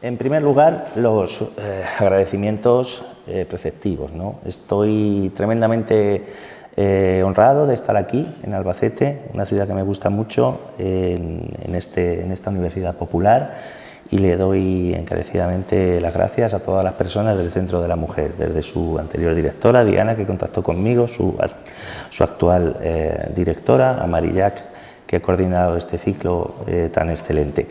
En primer lugar, los agradecimientos preceptivos, ¿no? Estoy tremendamente honrado de estar aquí, en Albacete, una ciudad que me gusta mucho, en esta universidad popular, y le doy encarecidamente las gracias a todas las personas del Centro de la Mujer, desde su anterior directora, Diana, que contactó conmigo, su actual directora, a Marillac, que ha coordinado este ciclo tan excelente.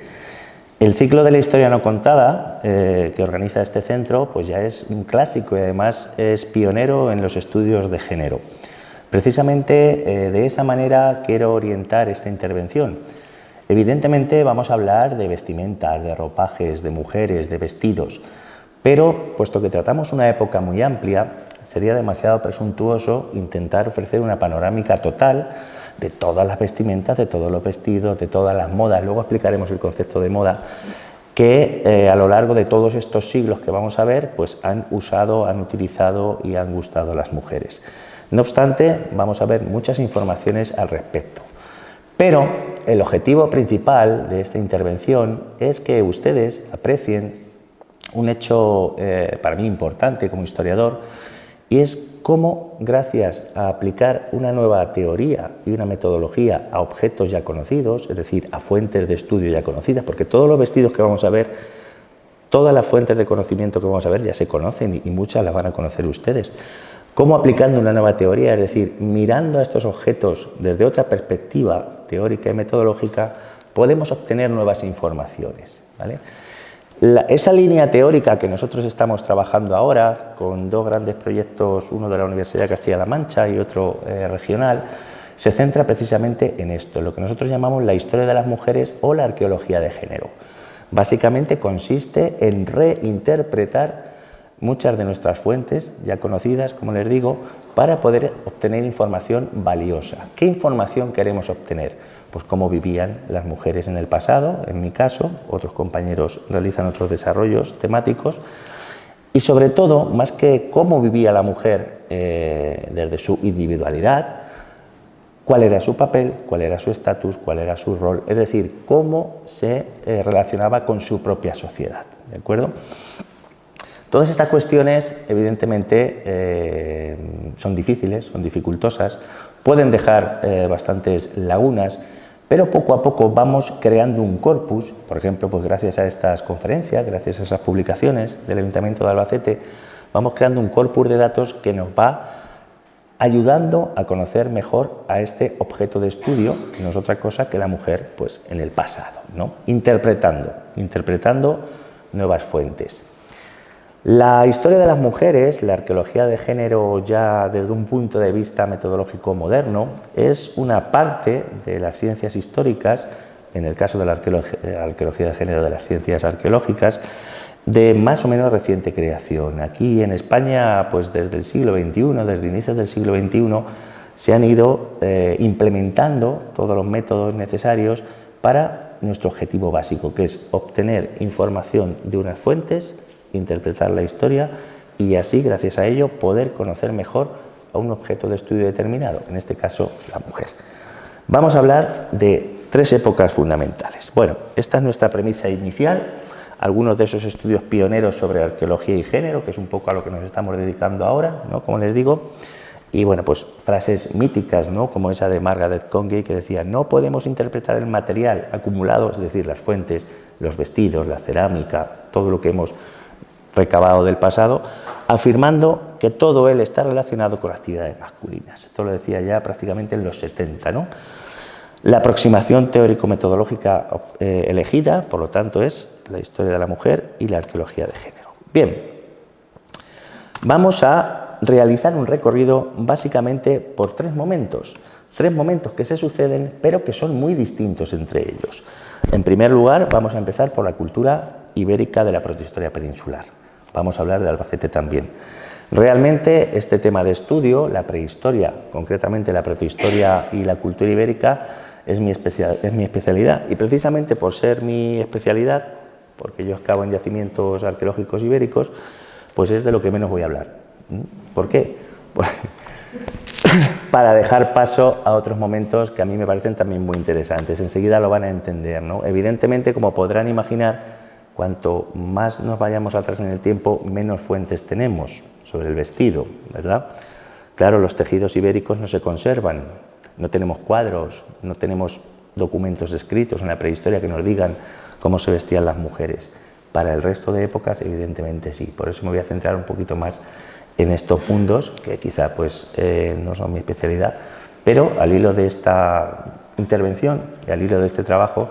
El ciclo de la historia no contada que organiza este centro pues ya es un clásico y además es pionero en los estudios de género. Precisamente de esa manera quiero orientar esta intervención. Evidentemente vamos a hablar de vestimentas, de ropajes, de mujeres, de vestidos, pero puesto que tratamos una época muy amplia, sería demasiado presuntuoso intentar ofrecer una panorámica total de todas las vestimentas, de todos los vestidos, de todas las modas. Luego explicaremos el concepto de moda que a lo largo de todos estos siglos que vamos a ver, pues han usado, han utilizado y han gustado las mujeres. No obstante, vamos a ver muchas informaciones al respecto. Pero el objetivo principal de esta intervención es que ustedes aprecien un hecho para mí importante como historiador, y es cómo, gracias a aplicar una nueva teoría y una metodología a objetos ya conocidos, es decir, a fuentes de estudio ya conocidas, porque todos los vestidos que vamos a ver, todas las fuentes de conocimiento que vamos a ver ya se conocen y muchas las van a conocer ustedes. Cómo aplicando una nueva teoría, es decir, mirando a estos objetos desde otra perspectiva teórica y metodológica, podemos obtener nuevas informaciones, ¿vale? Esa línea teórica que nosotros estamos trabajando ahora, con dos grandes proyectos, uno de la Universidad de Castilla-La Mancha y otro regional, se centra precisamente en esto, en lo que nosotros llamamos la historia de las mujeres o la arqueología de género. Básicamente consiste en reinterpretar muchas de nuestras fuentes, ya conocidas, como les digo, para poder obtener información valiosa. ¿Qué información queremos obtener? Pues cómo vivían las mujeres en el pasado, en mi caso, otros compañeros realizan otros desarrollos temáticos, y sobre todo, más que cómo vivía la mujer desde su individualidad, cuál era su papel, cuál era su estatus, cuál era su rol, es decir, cómo se relacionaba con su propia sociedad, ¿de acuerdo? Todas estas cuestiones, evidentemente, son difíciles, son dificultosas, pueden dejar bastantes lagunas, pero poco a poco vamos creando un corpus, por ejemplo, pues gracias a estas conferencias, gracias a esas publicaciones del Ayuntamiento de Albacete, vamos creando un corpus de datos que nos va ayudando a conocer mejor a este objeto de estudio, que no es otra cosa que la mujer pues, en el pasado, ¿no? Interpretando nuevas fuentes. La historia de las mujeres, la arqueología de género ya desde un punto de vista metodológico moderno, es una parte de las ciencias históricas, en el caso de la arqueología de género de las ciencias arqueológicas, de más o menos reciente creación. Aquí en España, pues desde el siglo XXI, desde inicios del siglo XXI, se han ido implementando todos los métodos necesarios para nuestro objetivo básico, que es obtener información de unas fuentes, interpretar la historia y así, gracias a ello, poder conocer mejor a un objeto de estudio determinado, en este caso, la mujer. Vamos a hablar de tres épocas fundamentales. Bueno, esta es nuestra premisa inicial, algunos de esos estudios pioneros sobre arqueología y género, que es un poco a lo que nos estamos dedicando ahora, ¿no? Como les digo, y bueno, pues frases míticas, ¿no? Como esa de Margaret Congey, que decía: no podemos interpretar el material acumulado, es decir, las fuentes, los vestidos, la cerámica, todo lo que hemos recabado del pasado, afirmando que todo él está relacionado con actividades masculinas. Esto lo decía ya prácticamente en los 70, ¿no? La aproximación teórico-metodológica elegida, por lo tanto, es la historia de la mujer y la arqueología de género. Bien, vamos a realizar un recorrido básicamente por tres momentos que se suceden, pero que son muy distintos entre ellos. En primer lugar, vamos a empezar por la cultura ibérica de la protohistoria peninsular. Vamos a hablar de Albacete también. Realmente este tema de estudio, la prehistoria, concretamente la protohistoria y la cultura ibérica, es mi especialidad, y precisamente por ser mi especialidad, porque yo excavo en yacimientos arqueológicos ibéricos, pues es de lo que menos voy a hablar. ¿Por qué? Pues para dejar paso a otros momentos que a mí me parecen también muy interesantes. Enseguida lo van a entender, ¿no? Evidentemente, como podrán imaginar, cuanto más nos vayamos atrás en el tiempo, menos fuentes tenemos sobre el vestido, ¿verdad? Claro, los tejidos ibéricos no se conservan, no tenemos cuadros, no tenemos documentos escritos en la prehistoria que nos digan cómo se vestían las mujeres. Para el resto de épocas, evidentemente sí. Por eso me voy a centrar un poquito más en estos puntos, que quizá pues, no son mi especialidad, pero al hilo de esta intervención y al hilo de este trabajo,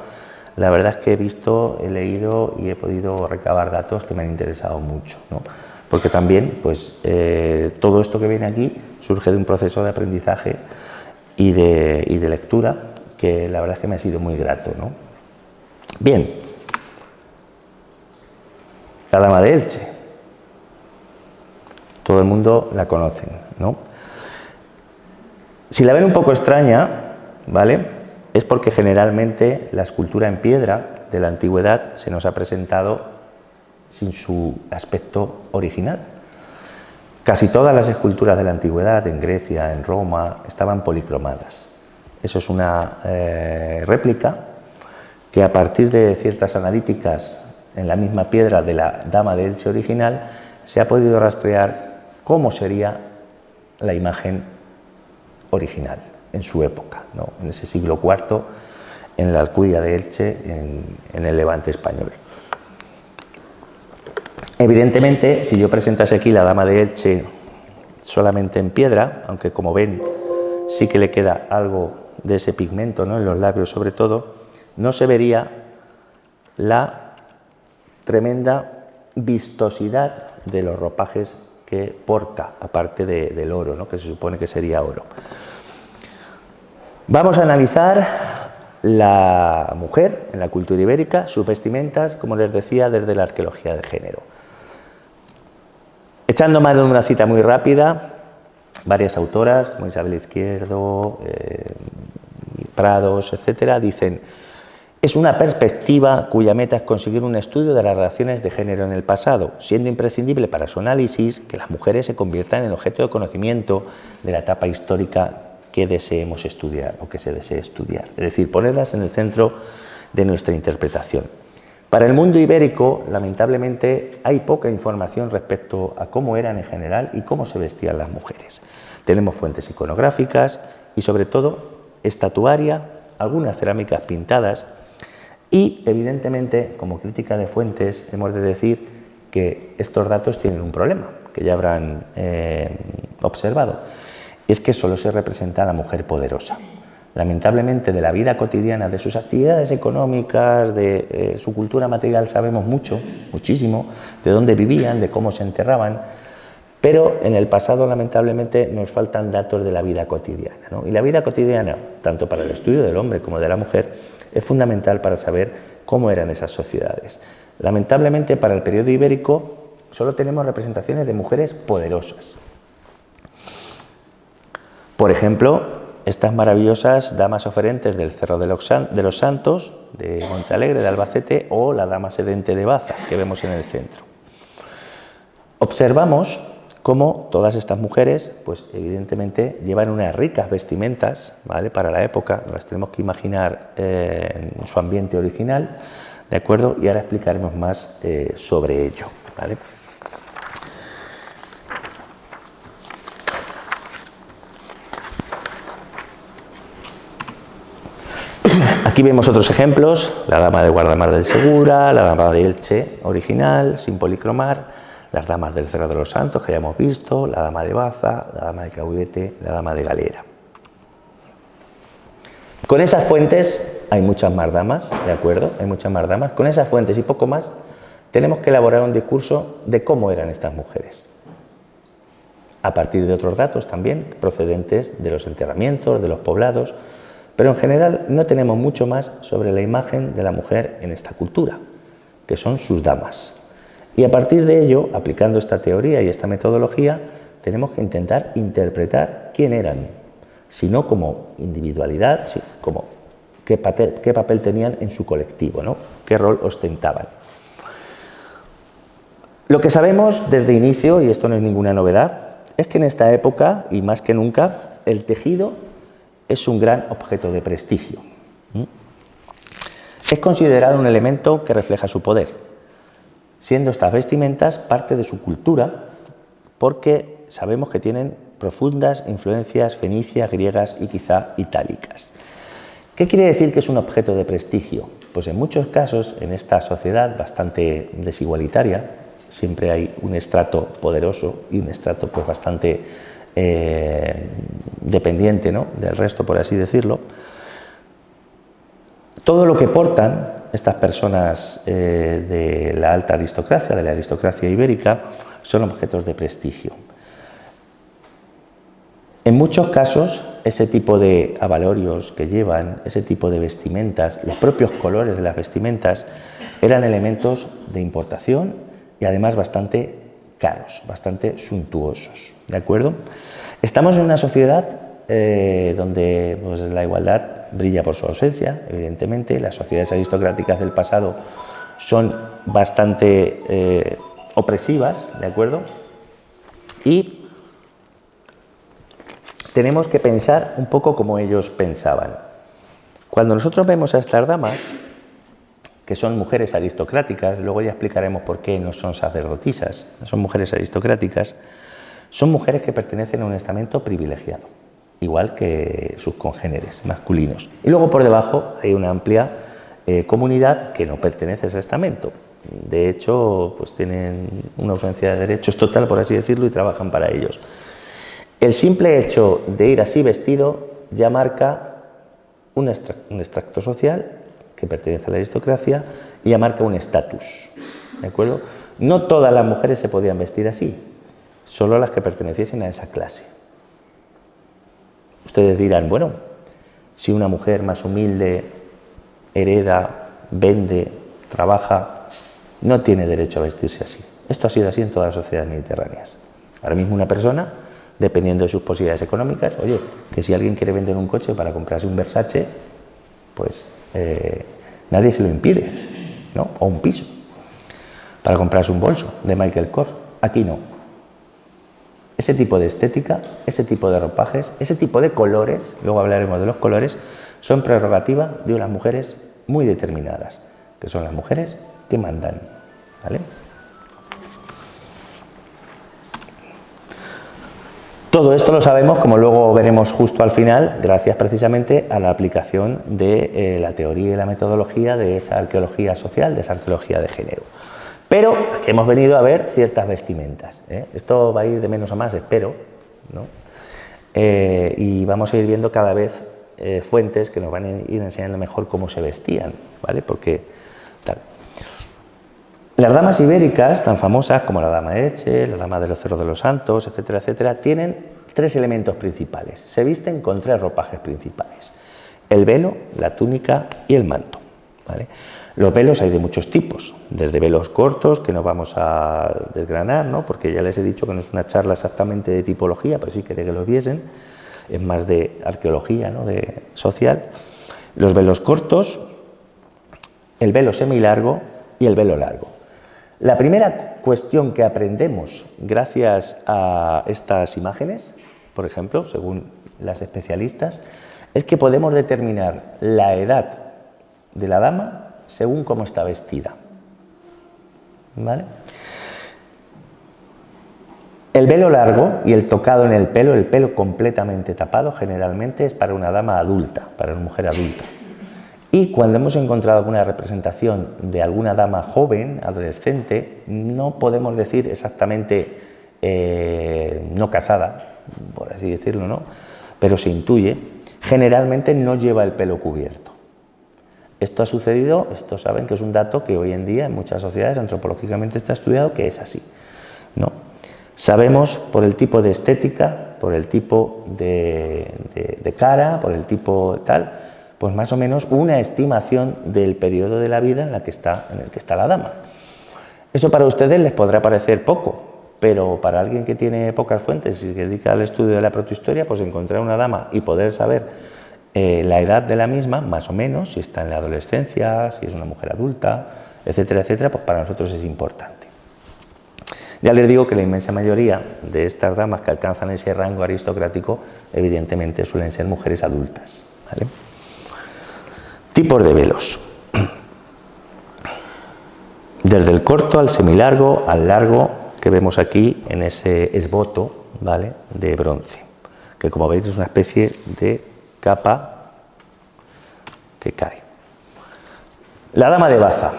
la verdad es que he visto, he leído y he podido recabar datos que me han interesado mucho, ¿no? Porque también pues, todo esto que viene aquí surge de un proceso de aprendizaje y de lectura que la verdad es que me ha sido muy grato, ¿no? Bien, la Dama de Elche. Todo el mundo la conoce, ¿no? Si la ven un poco extraña, ¿vale?, es porque generalmente la escultura en piedra de la antigüedad se nos ha presentado sin su aspecto original. Casi todas las esculturas de la antigüedad, en Grecia, en Roma, estaban policromadas. Eso es una réplica que a partir de ciertas analíticas en la misma piedra de la Dama de Elche original se ha podido rastrear cómo sería la imagen original en su época, ¿no?, en ese siglo IV, en la Alcudia de Elche, en el Levante español. Evidentemente, si yo presentase aquí la Dama de Elche solamente en piedra, aunque como ven sí que le queda algo de ese pigmento, ¿no?, en los labios sobre todo, no se vería la tremenda vistosidad de los ropajes que porta, aparte del oro, ¿no?, que se supone que sería oro. Vamos a analizar la mujer en la cultura ibérica, sus vestimentas, como les decía, desde la arqueología de género. Echando mano de una cita muy rápida, varias autoras, como Isabel Izquierdo, Prados, etcétera, dicen: es una perspectiva cuya meta es conseguir un estudio de las relaciones de género en el pasado, siendo imprescindible para su análisis que las mujeres se conviertan en objeto de conocimiento de la etapa histórica que deseemos estudiar o que se desee estudiar, es decir, ponerlas en el centro de nuestra interpretación. Para el mundo ibérico, lamentablemente, hay poca información respecto a cómo eran en general y cómo se vestían las mujeres. Tenemos fuentes iconográficas y, sobre todo, estatuaria, algunas cerámicas pintadas y, evidentemente, como crítica de fuentes, hemos de decir que estos datos tienen un problema, que ya habrán observado. Es que solo se representa a la mujer poderosa. Lamentablemente, de la vida cotidiana, de sus actividades económicas, de su cultura material sabemos mucho, muchísimo, de dónde vivían, de cómo se enterraban, pero en el pasado, lamentablemente, nos faltan datos de la vida cotidiana, ¿no? Y la vida cotidiana, tanto para el estudio del hombre como de la mujer, es fundamental para saber cómo eran esas sociedades. Lamentablemente, para el periodo ibérico, solo tenemos representaciones de mujeres poderosas. Por ejemplo, estas maravillosas damas oferentes del Cerro de los Santos, de Montealegre, de Albacete, o la dama sedente de Baza, que vemos en el centro. Observamos cómo todas estas mujeres, pues evidentemente, llevan unas ricas vestimentas, ¿vale?, para la época, las tenemos que imaginar en su ambiente original, ¿de acuerdo? Y ahora explicaremos más sobre ello, ¿vale? Aquí vemos otros ejemplos: la dama de Guardamar del Segura, la dama de Elche original, sin policromar, las damas del Cerro de los Santos, que ya hemos visto, la dama de Baza, la dama de Caudete, la dama de Galera. Con esas fuentes, hay muchas más damas, ¿de acuerdo? Hay muchas más damas. Con esas fuentes y poco más, tenemos que elaborar un discurso de cómo eran estas mujeres, a partir de otros datos también, procedentes de los enterramientos, de los poblados, pero en general no tenemos mucho más sobre la imagen de la mujer en esta cultura, que son sus damas. Y a partir de ello, aplicando esta teoría y esta metodología, tenemos que intentar interpretar quién eran, si no como individualidad, si como qué papel tenían en su colectivo, ¿no?, qué rol ostentaban. Lo que sabemos desde inicio, y esto no es ninguna novedad, es que en esta época, y más que nunca, el tejido es un gran objeto de prestigio. Es considerado un elemento que refleja su poder. siendo estas vestimentas parte de su cultura, porque sabemos que tienen profundas influencias fenicias, griegas y quizá itálicas. ¿Qué quiere decir que es un objeto de prestigio? Pues en muchos casos, en esta sociedad bastante desigualitaria, siempre hay un estrato poderoso y un estrato pues bastante dependiente, ¿no?, del resto, por así decirlo. Todo lo que portan estas personas de la alta aristocracia, de la aristocracia ibérica, son objetos de prestigio. En muchos casos, ese tipo de abalorios que llevan, ese tipo de vestimentas, los propios colores de las vestimentas, eran elementos de importación y además bastante caros, bastante suntuosos, ¿de acuerdo? Estamos en una sociedad donde pues, la igualdad brilla por su ausencia, evidentemente. Las sociedades aristocráticas del pasado son bastante opresivas, ¿de acuerdo? Y tenemos que pensar un poco como ellos pensaban. Cuando nosotros vemos a estas damas, que son mujeres aristocráticas, luego ya explicaremos por qué no son sacerdotisas, son mujeres aristocráticas, son mujeres que pertenecen a un estamento privilegiado, igual que sus congéneres masculinos. Y luego por debajo hay una amplia comunidad que no pertenece a ese estamento. De hecho, pues tienen una ausencia de derechos total, por así decirlo, y trabajan para ellos. El simple hecho de ir así vestido ya marca un extracto social que pertenece a la aristocracia y ya marca un estatus, ¿de acuerdo? No todas las mujeres se podían vestir así, solo las que perteneciesen a esa clase. Ustedes dirán, bueno, si una mujer más humilde hereda, vende, trabaja, no tiene derecho a vestirse así. Esto ha sido así en todas las sociedades mediterráneas. Ahora mismo una persona, dependiendo de sus posibilidades económicas, oye, que si alguien quiere vender un coche para comprarse un Versace, pues nadie se lo impide, ¿no? O un piso, para comprarse un bolso de Michael Kors. Aquí no. Ese tipo de estética, ese tipo de ropajes, ese tipo de colores, luego hablaremos de los colores, son prerrogativa de unas mujeres muy determinadas, que son las mujeres que mandan, ¿vale? Todo esto lo sabemos, como luego veremos justo al final, gracias precisamente a la aplicación de la teoría y la metodología de esa arqueología social, de esa arqueología de género. Pero aquí hemos venido a ver ciertas vestimentas, ¿eh? Esto va a ir de menos a más, espero, ¿no? Y vamos a ir viendo cada vez fuentes que nos van a ir enseñando mejor cómo se vestían, ¿vale? Porque tal. Las damas ibéricas, tan famosas como la dama Eche, la dama de los Cerros de los Santos, etcétera, etcétera, tienen tres elementos principales. Se visten con tres ropajes principales: el velo, la túnica y el manto, ¿vale? Los velos hay de muchos tipos, desde velos cortos, que no vamos a desgranar, ¿no? Porque ya les he dicho que no es una charla exactamente de tipología, pero sí quería que los viesen, es más de arqueología, ¿no?, de social. Los velos cortos, el velo semilargo y el velo largo. La primera cuestión que aprendemos gracias a estas imágenes, por ejemplo, según las especialistas, es que podemos determinar la edad de la dama según cómo está vestida, ¿vale? El velo largo y el tocado en el pelo completamente tapado, generalmente es para una dama adulta, para una mujer adulta. Y cuando hemos encontrado alguna representación de alguna dama joven, adolescente, no podemos decir exactamente no casada, por así decirlo, ¿no?, pero se intuye, generalmente no lleva el pelo cubierto. Esto ha sucedido, esto saben que es un dato que hoy en día en muchas sociedades antropológicamente está estudiado, que es así, ¿no? Sabemos por el tipo de estética, por el tipo de cara, por el tipo tal, pues más o menos una estimación del periodo de la vida en el que está la dama. Eso para ustedes les podrá parecer poco, pero para alguien que tiene pocas fuentes y se dedica al estudio de la protohistoria, pues encontrar una dama y poder saber la edad de la misma, más o menos, si está en la adolescencia, si es una mujer adulta, etcétera, etcétera, pues para nosotros es importante. Ya les digo que la inmensa mayoría de estas damas que alcanzan ese rango aristocrático, evidentemente suelen ser mujeres adultas, ¿vale? Tipos de velos. desde el corto al semilargo, al largo, que vemos aquí en ese esboto, ¿vale?, de bronce, que como veis es una especie de capa que cae. La dama de Baza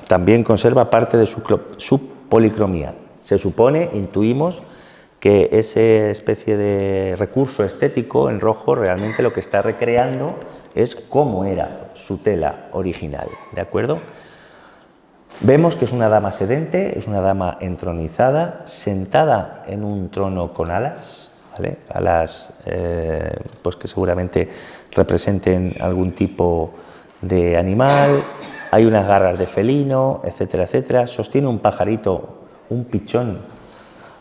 también conserva parte de su policromía. Se supone, intuimos, que esa especie de recurso estético en rojo realmente lo que está recreando es cómo era su tela original, ¿de acuerdo? Vemos que es una dama sedente, es una dama entronizada, sentada en un trono con alas, ¿vale? Alas pues que seguramente representen algún tipo de animal, hay unas garras de felino, etcétera, etcétera. Sostiene un pajarito, un pichón,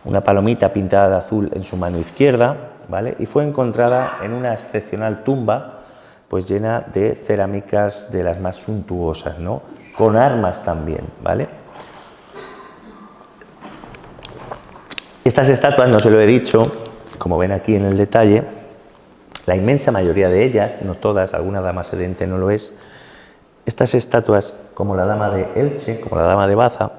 una palomita pintada de azul en su mano izquierda, ¿vale? Y fue encontrada en una excepcional tumba, pues llena de cerámicas de las más suntuosas, ¿no?, con armas también, ¿vale? Estas estatuas, no se lo he dicho, como ven aquí en el detalle, la inmensa mayoría de ellas, no todas, alguna dama sedente no lo es, estas estatuas, como la dama de Elche, como la dama de Baza,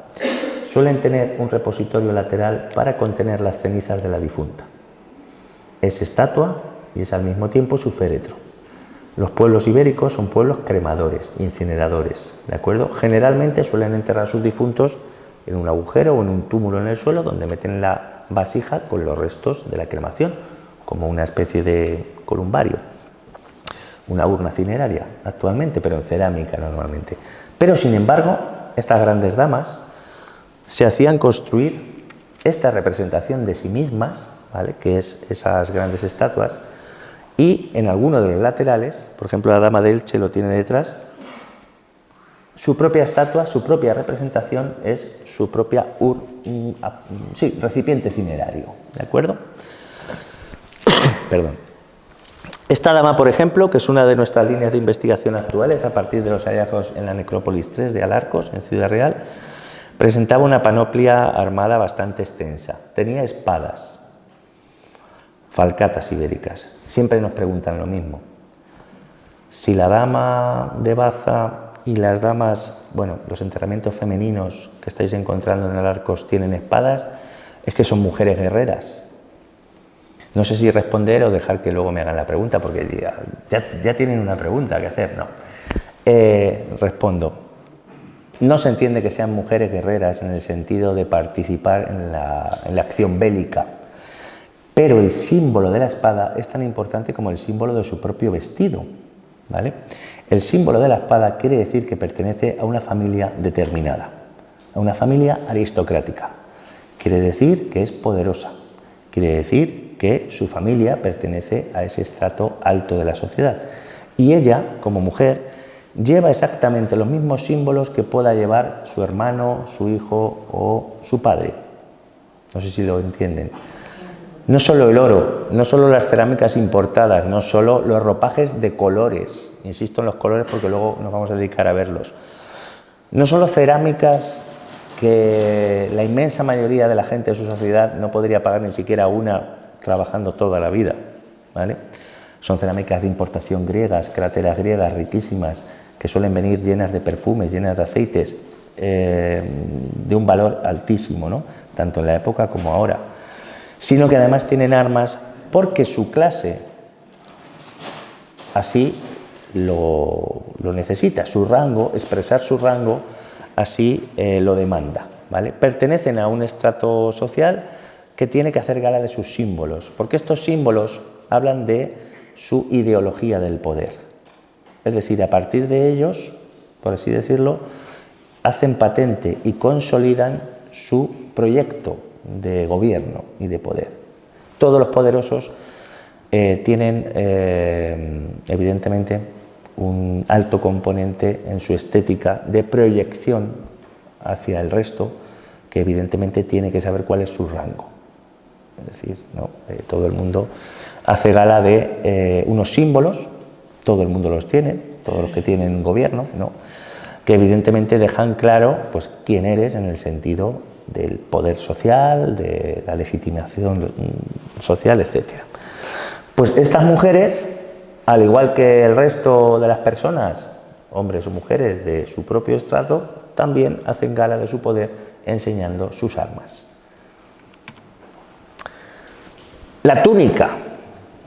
suelen tener un repositorio lateral para contener las cenizas de la difunta. Es estatua y es al mismo tiempo su féretro. Los pueblos ibéricos son pueblos cremadores, incineradores, ¿de acuerdo? Generalmente suelen enterrar a sus difuntos en un agujero o en un túmulo en el suelo donde meten la vasija con los restos de la cremación, como una especie de columbario, una urna cineraria actualmente, pero en cerámica normalmente. Pero sin embargo, estas grandes damas se hacían construir esta representación de sí mismas, ¿vale?, que es esas grandes estatuas, y en alguno de los laterales, por ejemplo la dama de Elche lo tiene detrás, su propia estatua, su propia representación es su propia recipiente cinerario, ¿de acuerdo? Perdón. Esta dama, por ejemplo, que es una de nuestras líneas de investigación actuales a partir de los hallazgos en la necrópolis 3 de Alarcos, en Ciudad Real, presentaba una panoplia armada bastante extensa. Tenía espadas, falcatas ibéricas. Siempre nos preguntan lo mismo. Si la dama de Baza y las damas, bueno, los enterramientos femeninos que estáis encontrando en Alarcos tienen espadas, es que son mujeres guerreras. No sé si responder o dejar que luego me hagan la pregunta, porque ya tienen una pregunta que hacer, ¿no? Respondo. No se entiende que sean mujeres guerreras en el sentido de participar en la acción bélica, pero el símbolo de la espada es tan importante como el símbolo de su propio vestido, ¿vale? El símbolo de la espada quiere decir que pertenece a una familia determinada, a una familia aristocrática. Quiere decir que es poderosa, quiere decir que su familia pertenece a ese estrato alto de la sociedad. Y ella, como mujer, lleva exactamente los mismos símbolos que pueda llevar su hermano, su hijo o su padre. No sé si lo entienden. No solo el oro, no solo las cerámicas importadas, no solo los ropajes de colores, insisto en los colores porque luego nos vamos a dedicar a verlos. No solo cerámicas que la inmensa mayoría de la gente de su sociedad no podría pagar ni siquiera una trabajando toda la vida, ¿vale? Son cerámicas de importación griegas, cráteras griegas riquísimas, que suelen venir llenas de perfumes, llenas de aceites, de un valor altísimo, ¿no?, tanto en la época como ahora. Sino que además tienen armas porque su clase así lo necesita, su rango, expresar su rango así lo demanda, ¿vale? Pertenecen a un estrato social que tiene que hacer gala de sus símbolos, porque estos símbolos hablan de su ideología del poder. Es decir, a partir de ellos, por así decirlo, hacen patente y consolidan su proyecto de gobierno y de poder. Todos los poderosos tienen evidentemente un alto componente en su estética de proyección hacia el resto, que evidentemente tiene que saber cuál es su rango. Es decir, ¿no? Todo el mundo hace gala de unos símbolos, todo el mundo los tiene, todos los que tienen gobierno, ¿no?, que evidentemente dejan claro pues quién eres en el sentido del poder social, de la legitimación social, etc. Pues estas mujeres, al igual que el resto de las personas, hombres o mujeres de su propio estrato, también hacen gala de su poder enseñando sus armas. La túnica,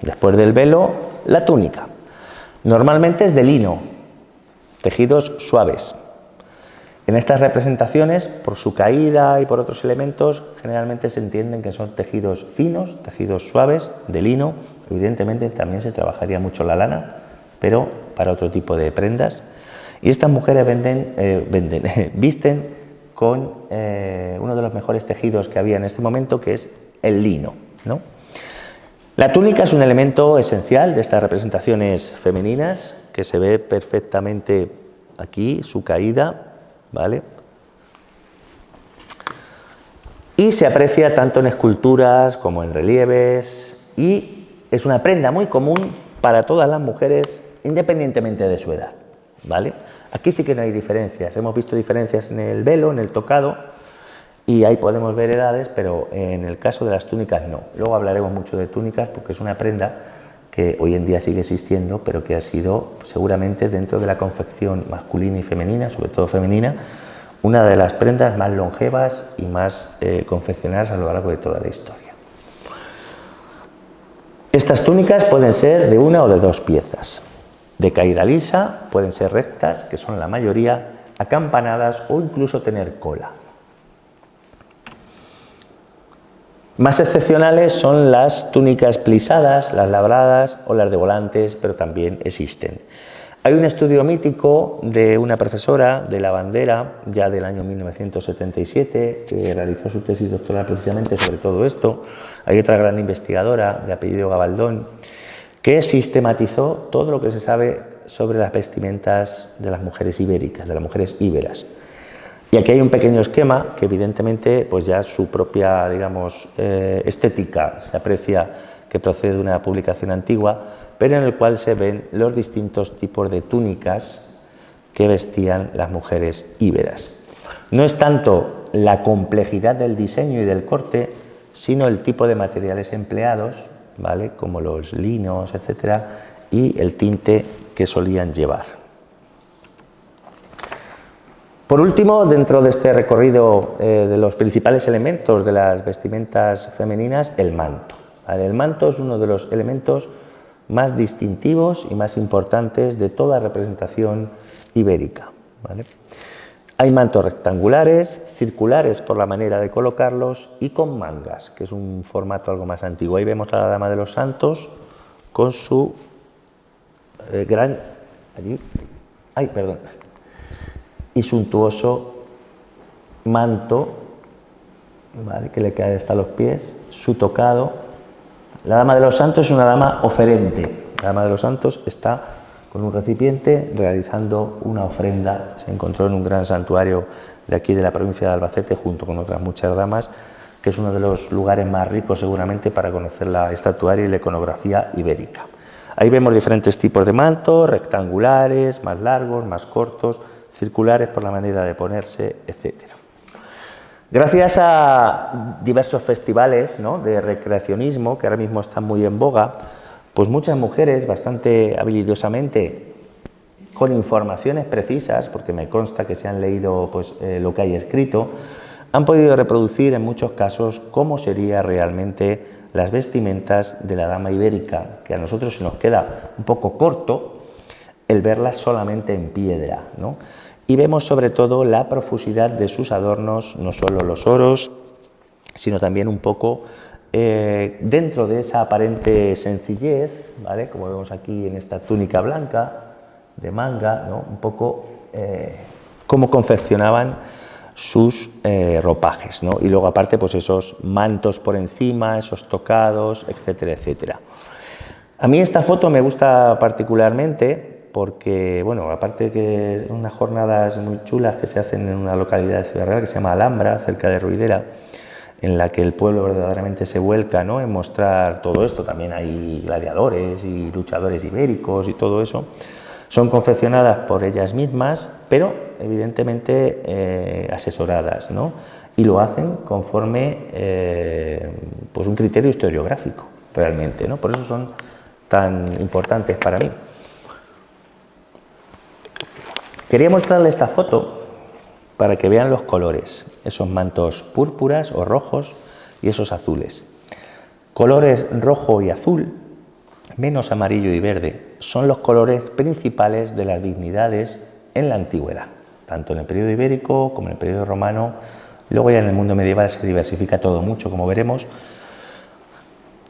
después del velo, la túnica. Normalmente es de lino, tejidos suaves. En estas representaciones, por su caída y por otros elementos, generalmente se entienden que son tejidos finos, tejidos suaves, de lino. Evidentemente también se trabajaría mucho la lana, pero para otro tipo de prendas. Y estas mujeres visten con uno de los mejores tejidos que había en este momento, que es el lino, ¿no? La túnica es un elemento esencial de estas representaciones femeninas, que se ve perfectamente aquí, su caída, ¿vale? Y se aprecia tanto en esculturas como en relieves, y es una prenda muy común para todas las mujeres, independientemente de su edad, ¿vale? Aquí sí que no hay diferencias, hemos visto diferencias en el velo, en el tocado, y ahí podemos ver edades, pero en el caso de las túnicas no. Luego hablaremos mucho de túnicas porque es una prenda que hoy en día sigue existiendo, pero que ha sido seguramente dentro de la confección masculina y femenina, sobre todo femenina, una de las prendas más longevas y más confeccionadas a lo largo de toda la historia. Estas túnicas pueden ser de una o de dos piezas. De caída lisa, pueden ser rectas, que son la mayoría, acampanadas o incluso tener cola. Más excepcionales son las túnicas plisadas, las labradas o las de volantes, pero también existen. Hay un estudio mítico de una profesora de la bandera, ya del año 1977, que realizó su tesis doctoral precisamente sobre todo esto. Hay otra gran investigadora de apellido Gabaldón, que sistematizó todo lo que se sabe sobre las vestimentas de las mujeres ibéricas, de las mujeres íberas. Y aquí hay un pequeño esquema que evidentemente pues ya su propia, digamos, estética se aprecia que procede de una publicación antigua, pero en el cual se ven los distintos tipos de túnicas que vestían las mujeres íberas. No es tanto la complejidad del diseño y del corte, sino el tipo de materiales empleados, ¿vale?, como los linos, etcétera, y el tinte que solían llevar. Por último, dentro de este recorrido de los principales elementos de las vestimentas femeninas, el manto. El manto es uno de los elementos más distintivos y más importantes de toda representación ibérica, ¿vale? Hay mantos rectangulares, circulares por la manera de colocarlos y con mangas, que es un formato algo más antiguo. Ahí vemos a la Dama de los Santos con su gran... y suntuoso manto, ¿vale?, que le cae hasta los pies, su tocado. La Dama de los Santos es una dama oferente. La Dama de los Santos está con un recipiente realizando una ofrenda. Se encontró en un gran santuario de aquí de la provincia de Albacete junto con otras muchas damas, que es uno de los lugares más ricos seguramente para conocer la estatuaria y la iconografía ibérica. Ahí vemos diferentes tipos de mantos, rectangulares, más largos, más cortos, circulares por la manera de ponerse, etc. Gracias a diversos festivales, ¿no?, de recreacionismo que ahora mismo están muy en boga, pues muchas mujeres bastante habilidosamente, con informaciones precisas, porque me consta que se han leído pues, lo que hay escrito, han podido reproducir en muchos casos cómo sería realmente las vestimentas de la dama ibérica, que a nosotros se nos queda un poco corto el verlas solamente en piedra, ¿no? Y vemos sobre todo la profusidad de sus adornos, no solo los oros, sino también un poco dentro de esa aparente sencillez, ¿vale?, como vemos aquí en esta túnica blanca de manga, ¿no?, un poco cómo confeccionaban sus ropajes, ¿no? Y luego aparte pues esos mantos por encima, esos tocados, etcétera, etcétera. A mí esta foto me gusta particularmente porque, bueno, aparte de que son unas jornadas muy chulas que se hacen en una localidad de Ciudad Real que se llama Alhambra, cerca de Ruidera, en la que el pueblo verdaderamente se vuelca, ¿no?, en mostrar todo esto. También hay gladiadores y luchadores ibéricos y todo eso. Son confeccionadas por ellas mismas, pero evidentemente asesoradas, ¿no?, y lo hacen conforme pues un criterio historiográfico, realmente, ¿no? Por eso son tan importantes para mí. Quería mostrarle esta foto para que vean los colores, esos mantos púrpuras o rojos y esos azules. Colores rojo y azul, menos amarillo y verde, son los colores principales de las dignidades en la antigüedad, tanto en el periodo ibérico como en el periodo romano. Luego ya en el mundo medieval se diversifica todo mucho, como veremos.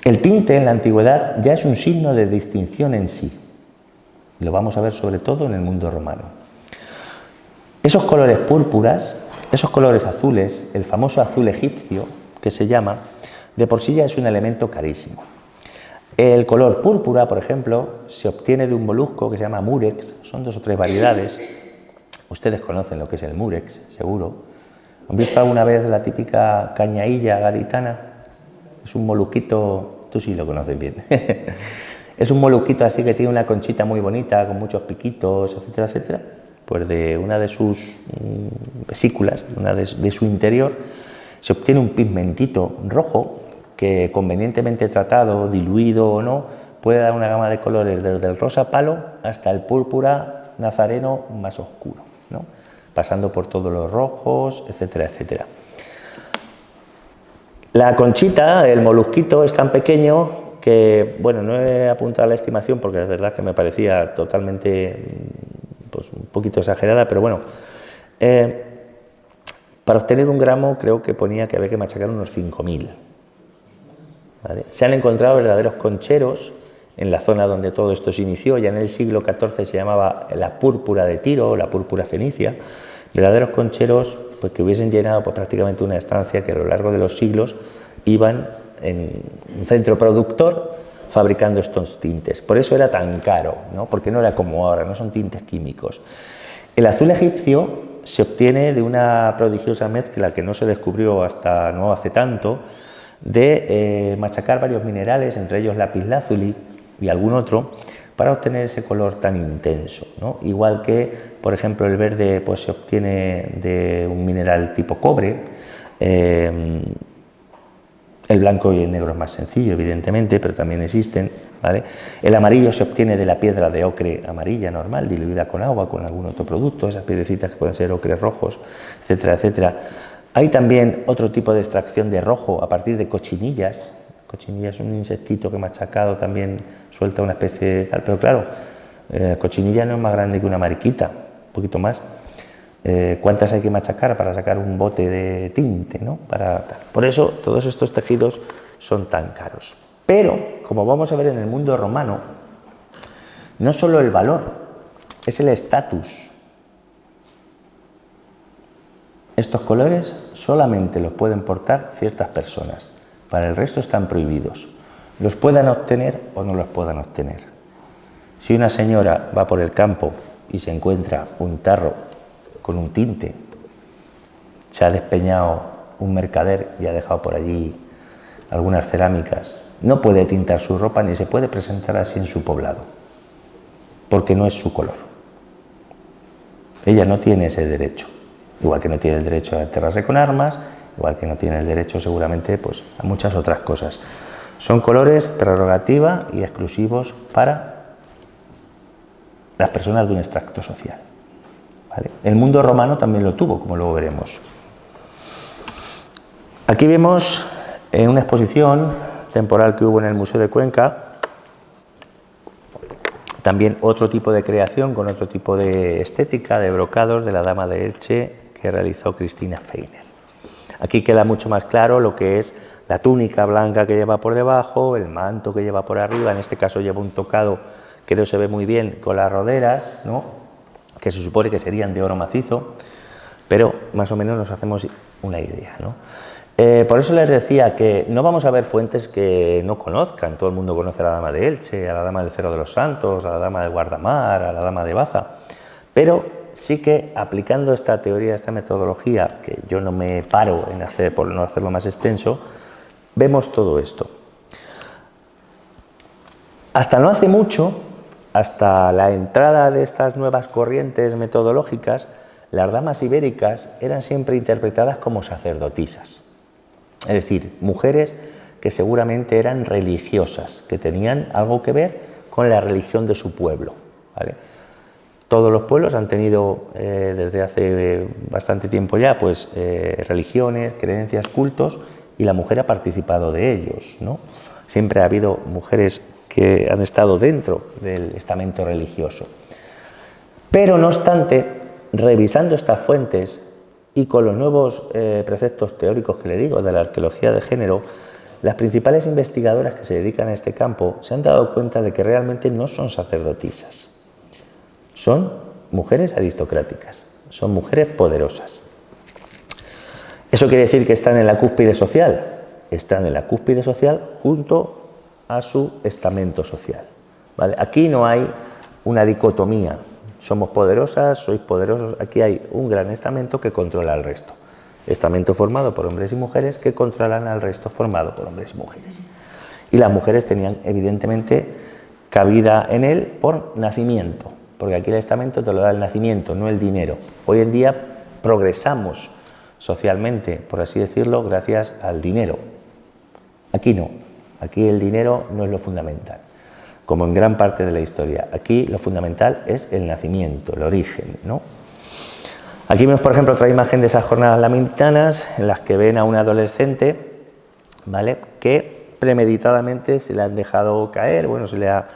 El tinte en la antigüedad ya es un signo de distinción en sí. Lo vamos a ver sobre todo en el mundo romano. Esos colores púrpuras, esos colores azules, el famoso azul egipcio, que se llama, de por sí ya es un elemento carísimo. El color púrpura, por ejemplo, se obtiene de un molusco que se llama murex, son 2 o 3 variedades. Ustedes conocen lo que es el murex, seguro. ¿Han visto alguna vez la típica cañailla gaditana? Es un molusquito, tú sí lo conoces bien. Es un molusquito así que tiene una conchita muy bonita, con muchos piquitos, etcétera, etcétera. Pues de una de sus vesículas, de su interior, se obtiene un pigmentito rojo que, convenientemente tratado, diluido o no, puede dar una gama de colores desde el rosa palo hasta el púrpura nazareno más oscuro, ¿no? Pasando por todos los rojos, etcétera, etcétera. La conchita, el molusquito, es tan pequeño que, bueno, no he apuntado la estimación porque es verdad que me parecía totalmente, pues, un poquito exagerada, pero bueno, para obtener 1 gramo creo que ponía que había que machacar unos 5.000. ¿Vale? Se han encontrado verdaderos concheros en la zona donde todo esto se inició, ya en el siglo XIV se llamaba la púrpura de Tiro o la púrpura fenicia, verdaderos concheros pues, que hubiesen llenado pues, prácticamente una estancia que a lo largo de los siglos iban en un centro productor fabricando estos tintes. Por eso era tan caro, ¿no? Porque no era como ahora, no son tintes químicos. El azul egipcio se obtiene de una prodigiosa mezcla que no se descubrió hasta no hace tanto, de machacar varios minerales, entre ellos lapislázuli y algún otro, para obtener ese color tan intenso, ¿no? Igual que, por ejemplo, el verde pues, se obtiene de un mineral tipo cobre, el blanco y el negro es más sencillo, evidentemente, pero también existen, ¿vale? El amarillo se obtiene de la piedra de ocre amarilla normal, diluida con agua, con algún otro producto, esas piedrecitas que pueden ser ocres rojos, etcétera, etcétera. Hay también otro tipo de extracción de rojo a partir de cochinillas. Cochinilla es un insectito que machacado también suelta una especie de tal, pero claro, cochinilla no es más grande que una mariquita, un poquito más. ¿Cuántas hay que machacar para sacar un bote de tinte, ¿no? Por eso todos estos tejidos son tan caros. Pero, como vamos a ver en el mundo romano, no solo el valor, es el estatus. Estos colores solamente los pueden portar ciertas personas, para el resto están prohibidos. Los puedan obtener o no los puedan obtener. Si una señora va por el campo y se encuentra un tarro con un tinte, se ha despeñado un mercader y ha dejado por allí algunas cerámicas, no puede tintar su ropa ni se puede presentar así en su poblado, porque no es su color. Ella no tiene ese derecho, igual que no tiene el derecho a enterrarse con armas, igual que no tiene el derecho seguramente pues, a muchas otras cosas. Son colores prerrogativa y exclusivos para las personas de un extracto social. ¿Vale? El mundo romano también lo tuvo, como luego veremos. Aquí vemos en una exposición temporal que hubo en el Museo de Cuenca también otro tipo de creación con otro tipo de estética, de brocados de la Dama de Elche que realizó Cristina Feiner. Aquí queda mucho más claro lo que es la túnica blanca que lleva por debajo, el manto que lleva por arriba, en este caso lleva un tocado que no se ve muy bien con las roderas, ¿no? Que se supone que serían de oro macizo, pero más o menos nos hacemos una idea, ¿no? Por eso les decía que no vamos a ver fuentes que no conozcan. Todo el mundo conoce a la Dama de Elche, a la Dama del Cerro de los Santos, a la Dama del Guardamar, a la Dama de Baza, pero sí que aplicando esta teoría, esta metodología, que yo no me paro en hacer, por no hacerlo más extenso, vemos todo esto. Hasta no hace mucho, hasta la entrada de estas nuevas corrientes metodológicas, las damas ibéricas eran siempre interpretadas como sacerdotisas, es decir, mujeres que seguramente eran religiosas, que tenían algo que ver con la religión de su pueblo, ¿vale? Todos los pueblos han tenido desde hace bastante tiempo ya pues, religiones, creencias, cultos, y la mujer ha participado de ellos, ¿no? Siempre ha habido mujeres que han estado dentro del estamento religioso. Pero no obstante, revisando estas fuentes y con los nuevos preceptos teóricos que le digo de la arqueología de género, las principales investigadoras que se dedican a este campo se han dado cuenta de que realmente no son sacerdotisas. Son mujeres aristocráticas, son mujeres poderosas. ¿Eso quiere decir que están en la cúspide social? Están en la cúspide social junto a su estamento social, ¿vale? Aquí no hay una dicotomía, somos poderosas, sois poderosos, aquí hay un gran estamento que controla al resto. Estamento formado por hombres y mujeres que controlan al resto formado por hombres y mujeres. Y las mujeres tenían evidentemente cabida en él por nacimiento, porque aquí el estamento te lo da el nacimiento, no el dinero. Hoy en día progresamos socialmente, por así decirlo, gracias al dinero. Aquí no, aquí el dinero no es lo fundamental, como en gran parte de la historia. Aquí lo fundamental es el nacimiento, el origen, ¿no? Aquí vemos, por ejemplo, otra imagen de esas jornadas lamentanas en las que ven a un adolescente, ¿vale?, que premeditadamente se le han dejado caer, bueno, se le ha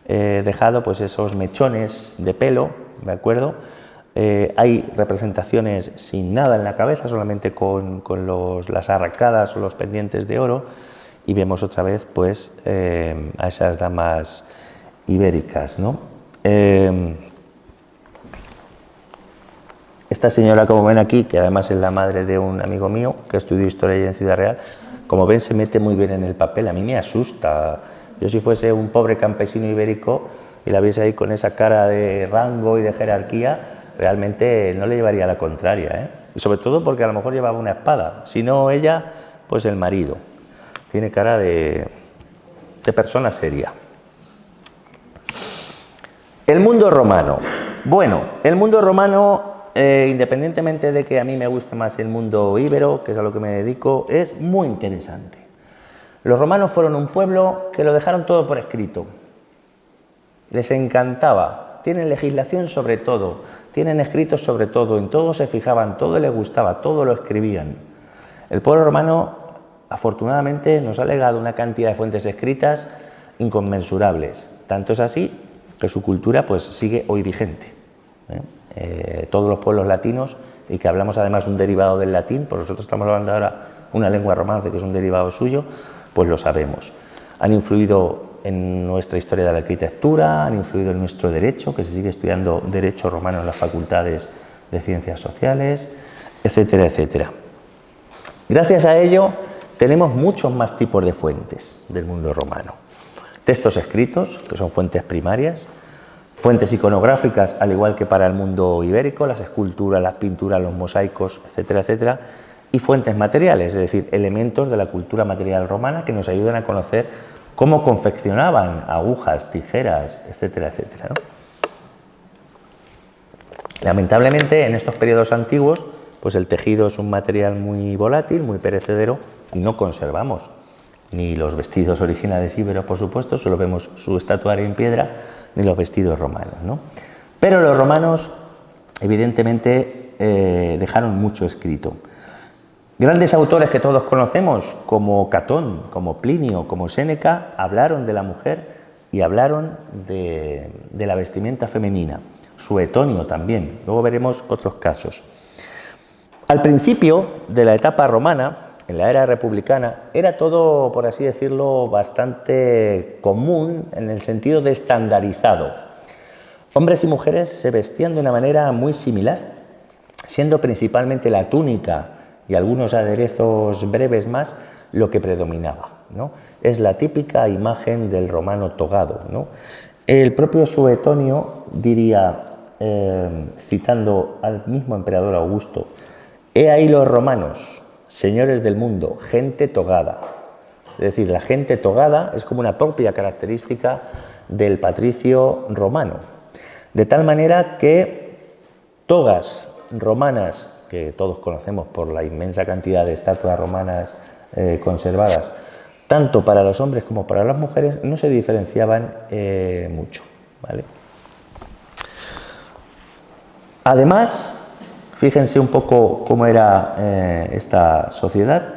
dejado pues esos mechones de pelo, ¿de acuerdo? Hay representaciones sin nada en la cabeza, solamente con las arracadas o los pendientes de oro, y vemos otra vez pues a esas damas ibéricas, ¿no? Esta señora, como ven aquí, que además es la madre de un amigo mío que estudió historia en Ciudad Real, como ven se mete muy bien en el papel, a mí me asusta. Yo si fuese un pobre campesino ibérico y la viese ahí con esa cara de rango y de jerarquía, realmente no le llevaría la contraria, ¿eh? Y sobre todo porque a lo mejor llevaba una espada, si no ella, pues el marido. Tiene cara de persona seria. El mundo romano. Bueno, el mundo romano, independientemente de que a mí me guste más el mundo íbero, que es a lo que me dedico, es muy interesante. Los romanos fueron un pueblo que lo dejaron todo por escrito. Les encantaba. Tienen legislación sobre todo, tienen escritos sobre todo, en todo se fijaban, todo les gustaba, todo lo escribían. El pueblo romano, afortunadamente, nos ha legado una cantidad de fuentes escritas inconmensurables. Tanto es así que su cultura pues sigue hoy vigente. Todos los pueblos latinos, y que hablamos además un derivado del latín, pues nosotros estamos hablando ahora una lengua romance que es un derivado suyo, pues lo sabemos. Han influido en nuestra historia de la arquitectura, han influido en nuestro derecho, que se sigue estudiando derecho romano en las facultades de ciencias sociales, etcétera, etcétera. Gracias a ello tenemos muchos más tipos de fuentes del mundo romano. Textos escritos, que son fuentes primarias, fuentes iconográficas, al igual que para el mundo ibérico, las esculturas, las pinturas, los mosaicos, etcétera, etcétera, y fuentes materiales, es decir, elementos de la cultura material romana que nos ayudan a conocer cómo confeccionaban agujas, tijeras, etcétera, etcétera, ¿no? Lamentablemente, en estos periodos antiguos, pues el tejido es un material muy volátil, muy perecedero, y no conservamos ni los vestidos originales íberos, por supuesto, solo vemos su estatuario en piedra, ni los vestidos romanos, ¿no? Pero los romanos, evidentemente, dejaron mucho escrito. Grandes autores que todos conocemos, como Catón, como Plinio, como Séneca, hablaron de la mujer y hablaron de la vestimenta femenina. Suetonio también, luego veremos otros casos. Al principio de la etapa romana, en la era republicana, era todo, por así decirlo, bastante común en el sentido de estandarizado. Hombres y mujeres se vestían de una manera muy similar, siendo principalmente la túnica y algunos aderezos breves más lo que predominaba, ¿no? Es la típica imagen del romano togado, ¿no? El propio Suetonio diría, citando al mismo emperador Augusto, «He ahí los romanos, señores del mundo, gente togada». Es decir, la gente togada es como una propia característica del patricio romano. De tal manera que togas romanas, que todos conocemos por la inmensa cantidad de estatuas romanas conservadas, tanto para los hombres como para las mujeres, no se diferenciaban mucho, ¿vale? Además, fíjense un poco cómo era esta sociedad,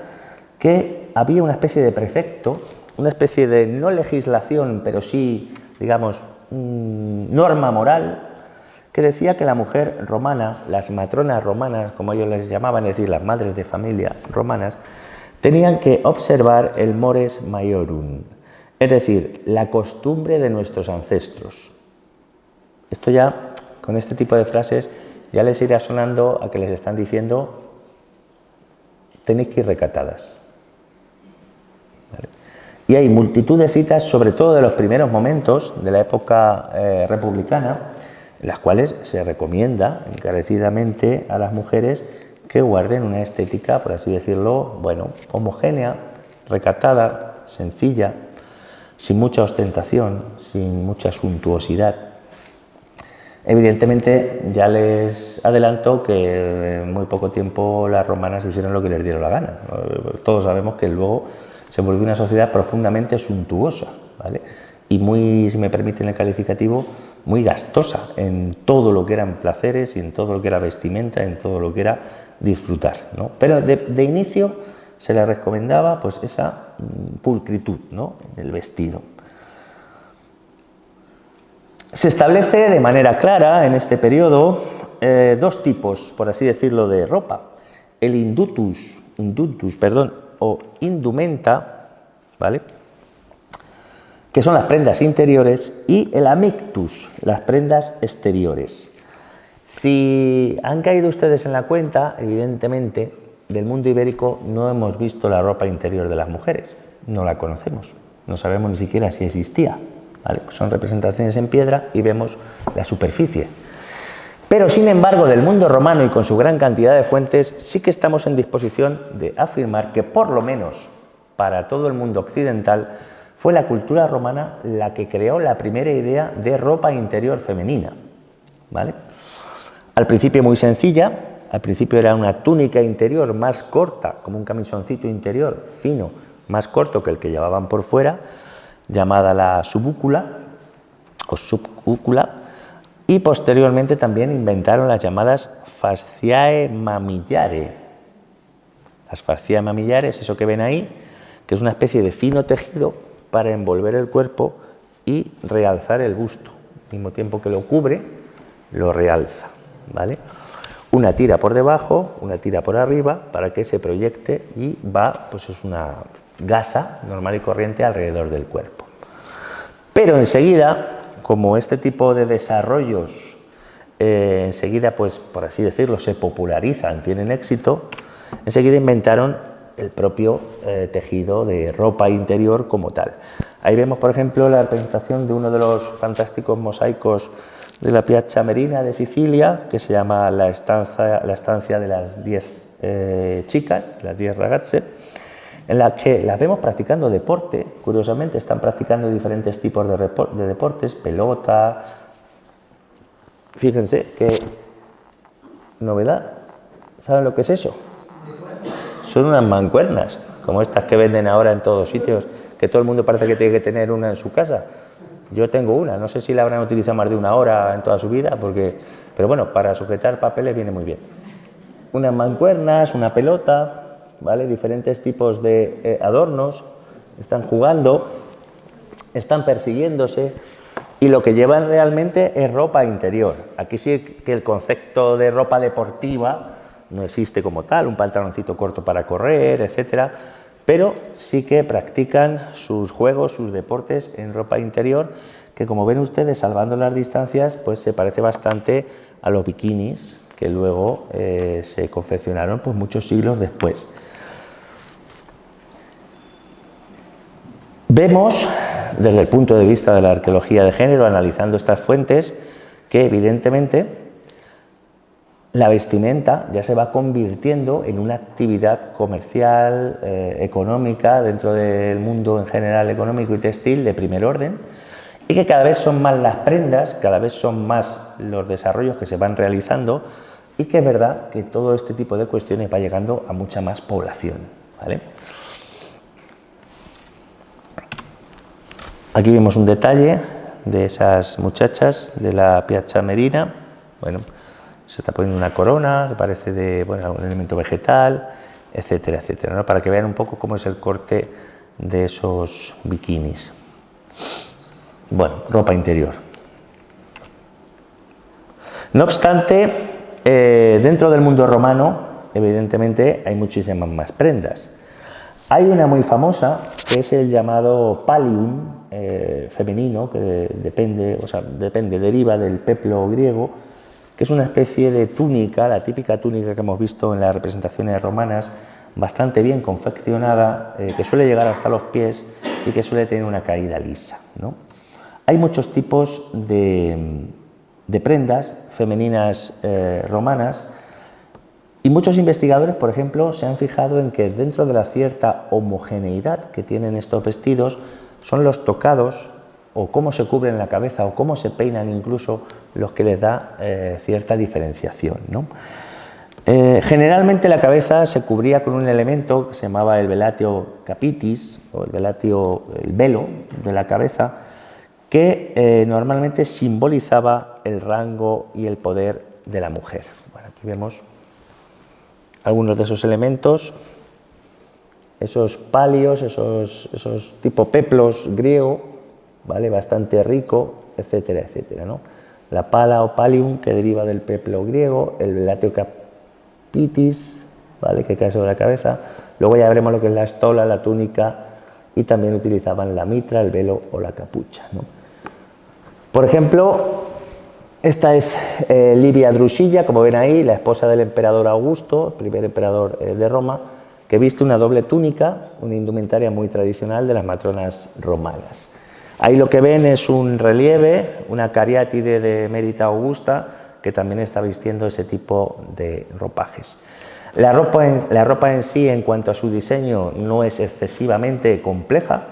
que había una especie de precepto, una especie de no legislación, pero sí, digamos, norma moral, que decía que la mujer romana, las matronas romanas, como ellos les llamaban, es decir, las madres de familia romanas, tenían que observar el mores maiorum, es decir, la costumbre de nuestros ancestros. Esto ya, con este tipo de frases, ya les irá sonando a que les están diciendo: tenéis que ir recatadas. ¿Vale? Y hay multitud de citas, sobre todo de los primeros momentos de la época republicana, en las cuales se recomienda encarecidamente a las mujeres que guarden una estética, por así decirlo, bueno, homogénea, recatada, sencilla, sin mucha ostentación, sin mucha suntuosidad. Evidentemente, ya les adelanto que en muy poco tiempo las romanas hicieron lo que les dieron la gana. Todos sabemos que luego se volvió una sociedad profundamente suntuosa, ¿vale? Y muy, si me permiten el calificativo, muy gastosa en todo lo que eran placeres y en todo lo que era vestimenta, en todo lo que era disfrutar, ¿no? Pero de inicio se les recomendaba pues esa pulcritud, ¿no?, en el vestido. Se establece de manera clara en este periodo dos tipos, por así decirlo, de ropa. El indutus, o indumenta, ¿vale?, que son las prendas interiores, y el amictus, las prendas exteriores. Si han caído ustedes en la cuenta, evidentemente, del mundo ibérico no hemos visto la ropa interior de las mujeres, no la conocemos, no sabemos ni siquiera si existía, ¿vale? Son representaciones en piedra y vemos la superficie. Pero, sin embargo, del mundo romano y con su gran cantidad de fuentes, sí que estamos en disposición de afirmar que, por lo menos para todo el mundo occidental, fue la cultura romana la que creó la primera idea de ropa interior femenina, ¿vale? Al principio muy sencilla, al principio era una túnica interior más corta, como un camisoncito interior fino, más corto que el que llevaban por fuera, llamada la subúcula o subcúcula, y posteriormente también inventaron las llamadas fasciae mamillare. Las fasciae mamillare es eso que ven ahí, que es una especie de fino tejido para envolver el cuerpo y realzar el busto. Al mismo tiempo que lo cubre, lo realza, ¿vale? Una tira por debajo, una tira por arriba, para que se proyecte y va, pues es una gasa normal y corriente alrededor del cuerpo. Pero enseguida, como este tipo de desarrollos enseguida, pues por así decirlo, se popularizan, tienen éxito, enseguida inventaron el propio tejido de ropa interior como tal. Ahí vemos, por ejemplo, la representación de uno de los fantásticos mosaicos de la Piazza Merina de Sicilia, que se llama la estancia de las 10 chicas, las 10 ragazze, en la que las vemos practicando deporte. Curiosamente, están practicando diferentes tipos de deportes, pelota. Fíjense qué novedad. ¿Saben lo que es eso? Son unas mancuernas, como estas que venden ahora en todos sitios, que todo el mundo parece que tiene que tener una en su casa. Yo tengo una, no sé si la habrán utilizado más de una hora en toda su vida, pero bueno, para sujetar papeles viene muy bien. Unas mancuernas, una pelota, ¿vale?, diferentes tipos de adornos, están jugando, están persiguiéndose, y lo que llevan realmente es ropa interior. Aquí sí que el concepto de ropa deportiva no existe como tal, un pantaloncito corto para correr, etcétera, pero sí que practican sus juegos, sus deportes en ropa interior, que, como ven ustedes, salvando las distancias, pues se parece bastante a los bikinis que luego se confeccionaron pues muchos siglos después. Vemos, desde el punto de vista de la arqueología de género, analizando estas fuentes, que evidentemente la vestimenta ya se va convirtiendo en una actividad comercial, económica, dentro del mundo en general económico y textil de primer orden, y que cada vez son más las prendas, cada vez son más los desarrollos que se van realizando, y que es verdad que todo este tipo de cuestiones va llegando a mucha más población, ¿vale? Aquí vemos un detalle de esas muchachas de la Piazza Merina. Bueno, se está poniendo una corona que parece de, bueno, un elemento vegetal, etcétera, etcétera, ¿no? Para que vean un poco cómo es el corte de esos bikinis. Bueno, ropa interior. No obstante, dentro del mundo romano, evidentemente, hay muchísimas más prendas. Hay una muy famosa, que es el llamado pallium femenino, que deriva del peplo griego, que es una especie de túnica, la típica túnica que hemos visto en las representaciones romanas, bastante bien confeccionada, que suele llegar hasta los pies y que suele tener una caída lisa, ¿no? Hay muchos tipos de prendas femeninas romanas, y muchos investigadores, por ejemplo, se han fijado en que dentro de la cierta homogeneidad que tienen estos vestidos son los tocados o cómo se cubren la cabeza o cómo se peinan incluso los que les da cierta diferenciación, ¿no? Generalmente la cabeza se cubría con un elemento que se llamaba el velatio capitis o el velo de la cabeza, que normalmente simbolizaba el rango y el poder de la mujer. Bueno, aquí vemos algunos de esos elementos, esos palios, esos tipo peplos griego, ¿vale? Bastante rico, etcétera, etcétera, ¿no? La pala o pallium, que deriva del peplo griego, el velatio capitis, ¿vale? Que cae sobre la cabeza. Luego ya veremos lo que es la estola, la túnica, y también utilizaban la mitra, el velo o la capucha, ¿no? Por ejemplo, esta es Livia Drusilla, como ven ahí, la esposa del emperador Augusto, el primer emperador de Roma, que viste una doble túnica, una indumentaria muy tradicional de las matronas romanas. Ahí lo que ven es un relieve, una cariátide de Mérita Augusta, que también está vistiendo ese tipo de ropajes. La ropa en sí, en cuanto a su diseño, no es excesivamente compleja.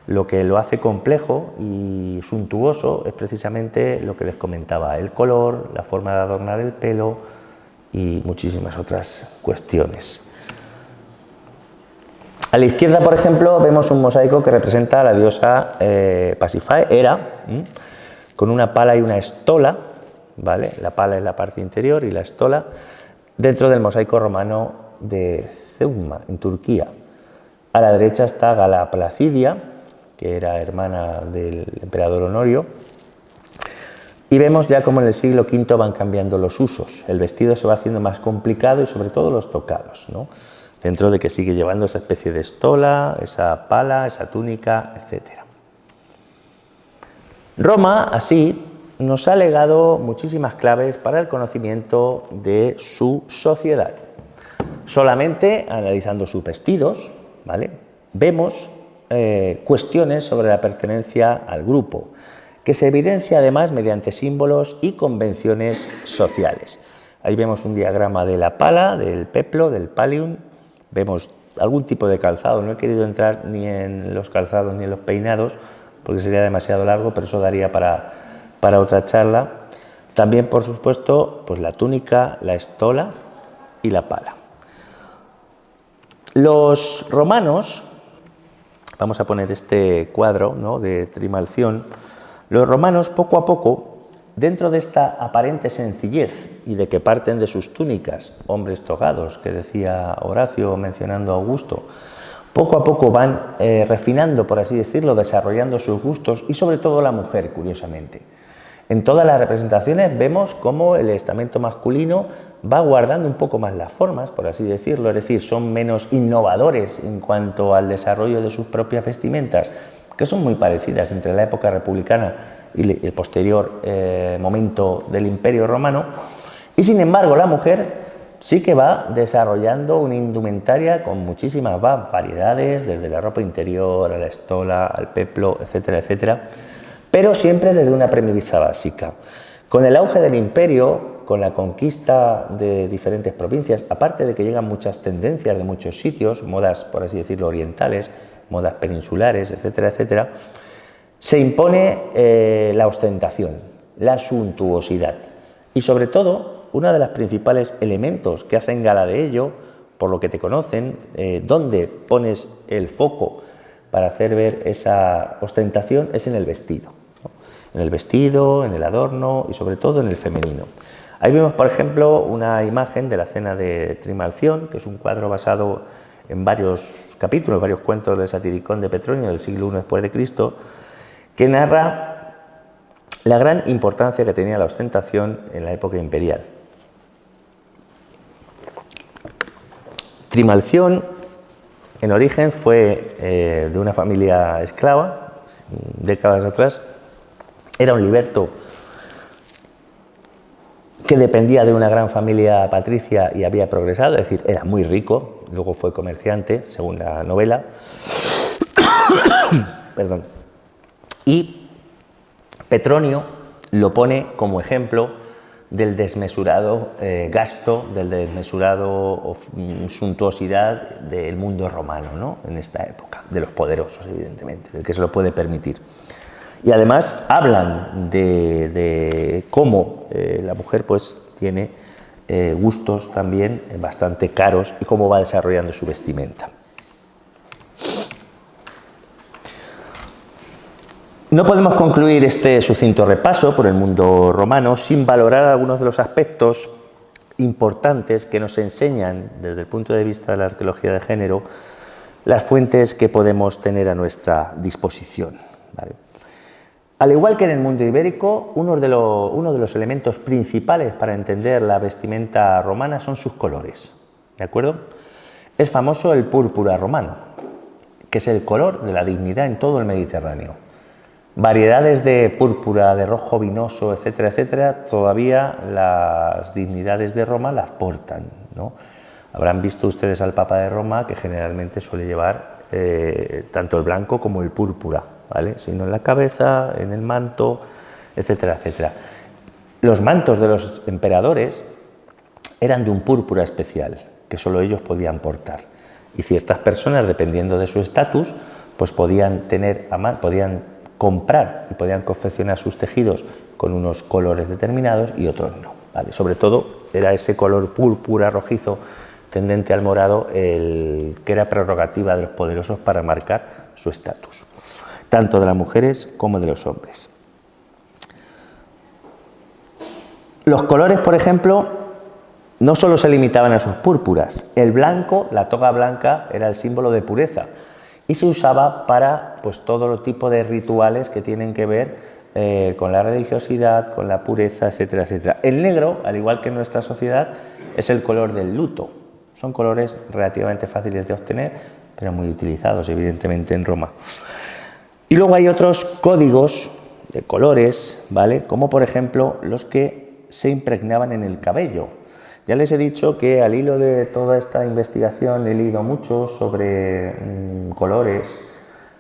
Lo que lo hace complejo y suntuoso es precisamente lo que les comentaba, el color, la forma de adornar el pelo y muchísimas otras cuestiones. A la izquierda, por ejemplo, vemos un mosaico que representa a la diosa Pasífae, Hera, con una pala y una estola, ¿vale? La pala es la parte interior y la estola, dentro del mosaico romano de Zeugma, en Turquía. A la derecha está Gala Placidia, que era hermana del emperador Honorio, y vemos ya cómo en el siglo V van cambiando los usos. El vestido se va haciendo más complicado y sobre todo los tocados, ¿no? Dentro de que sigue llevando esa especie de estola, esa pala, esa túnica, etc. Roma, así, nos ha legado muchísimas claves para el conocimiento de su sociedad. Solamente analizando sus vestidos, ¿vale?, vemos cuestiones sobre la pertenencia al grupo, que se evidencia además mediante símbolos y convenciones sociales. Ahí vemos un diagrama de la pala, del peplo, del pallium, vemos algún tipo de calzado. No he querido entrar ni en los calzados ni en los peinados porque sería demasiado largo, pero eso daría para otra charla. También, por supuesto, pues la túnica, la estola y la pala. Los romanos, vamos a poner este cuadro, ¿no?, de Trimalción. Los romanos, poco a poco, dentro de esta aparente sencillez y de que parten de sus túnicas, hombres togados, que decía Horacio mencionando a Augusto, poco a poco van refinando, por así decirlo, desarrollando sus gustos y sobre todo la mujer, curiosamente. En todas las representaciones vemos cómo el estamento masculino va guardando un poco más las formas, por así decirlo, es decir, son menos innovadores en cuanto al desarrollo de sus propias vestimentas, que son muy parecidas entre la época republicana y el posterior momento del Imperio Romano, y sin embargo la mujer sí que va desarrollando una indumentaria con muchísimas variedades, desde la ropa interior a la estola, al peplo, etcétera, etcétera, pero siempre desde una premisa básica. Con el auge del imperio, con la conquista de diferentes provincias, aparte de que llegan muchas tendencias de muchos sitios, modas, por así decirlo, orientales, modas peninsulares, etcétera, etcétera, se impone la ostentación, la suntuosidad y sobre todo uno de los principales elementos que hacen gala de ello, por lo que te conocen, dónde pones el foco para hacer ver esa ostentación es en el vestido, ¿no? En el vestido, en el adorno y sobre todo en el femenino. Ahí vemos, por ejemplo, una imagen de la cena de Trimalción, que es un cuadro basado en varios capítulos, varios cuentos del Satiricón de Petronio del siglo I después de Cristo, que narra la gran importancia que tenía la ostentación en la época imperial. Trimalción, en origen, fue de una familia esclava, décadas atrás. Era un liberto que dependía de una gran familia patricia y había progresado, es decir, era muy rico, luego fue comerciante, según la novela. Perdón. Y Petronio lo pone como ejemplo del desmesurado gasto, del desmesurado suntuosidad del mundo romano, ¿no? En esta época, de los poderosos, evidentemente, del que se lo puede permitir. Y además hablan de cómo la mujer pues tiene gustos también bastante caros y cómo va desarrollando su vestimenta. No podemos concluir este sucinto repaso por el mundo romano sin valorar algunos de los aspectos importantes que nos enseñan, desde el punto de vista de la arqueología de género, las fuentes que podemos tener a nuestra disposición, ¿vale? Al igual que en el mundo ibérico, uno de los elementos principales para entender la vestimenta romana son sus colores, ¿de acuerdo? Es famoso el púrpura romano, que es el color de la dignidad en todo el Mediterráneo. Variedades de púrpura, de rojo vinoso, etcétera, etcétera, todavía las dignidades de Roma las portan, ¿no? Habrán visto ustedes al Papa de Roma, que generalmente suele llevar tanto el blanco como el púrpura, ¿vale? Sino en la cabeza, en el manto, etcétera, etcétera. Los mantos de los emperadores eran de un púrpura especial, que solo ellos podían portar. Y ciertas personas, dependiendo de su estatus, pues podían comprar y podían confeccionar sus tejidos con unos colores determinados y otros no, ¿vale? Sobre todo era ese color púrpura rojizo tendente al morado el que era prerrogativa de los poderosos para marcar su estatus, tanto de las mujeres como de los hombres. Los colores, por ejemplo, no solo se limitaban a sus púrpuras. El blanco, la toga blanca, era el símbolo de pureza y se usaba para pues, todo tipo de rituales que tienen que ver con la religiosidad, con la pureza, etcétera, etcétera. El negro, al igual que en nuestra sociedad, es el color del luto. Son colores relativamente fáciles de obtener, pero muy utilizados, evidentemente, en Roma. Y luego hay otros códigos de colores, ¿vale? Como por ejemplo los que se impregnaban en el cabello. Ya les he dicho que al hilo de toda esta investigación he leído mucho sobre colores,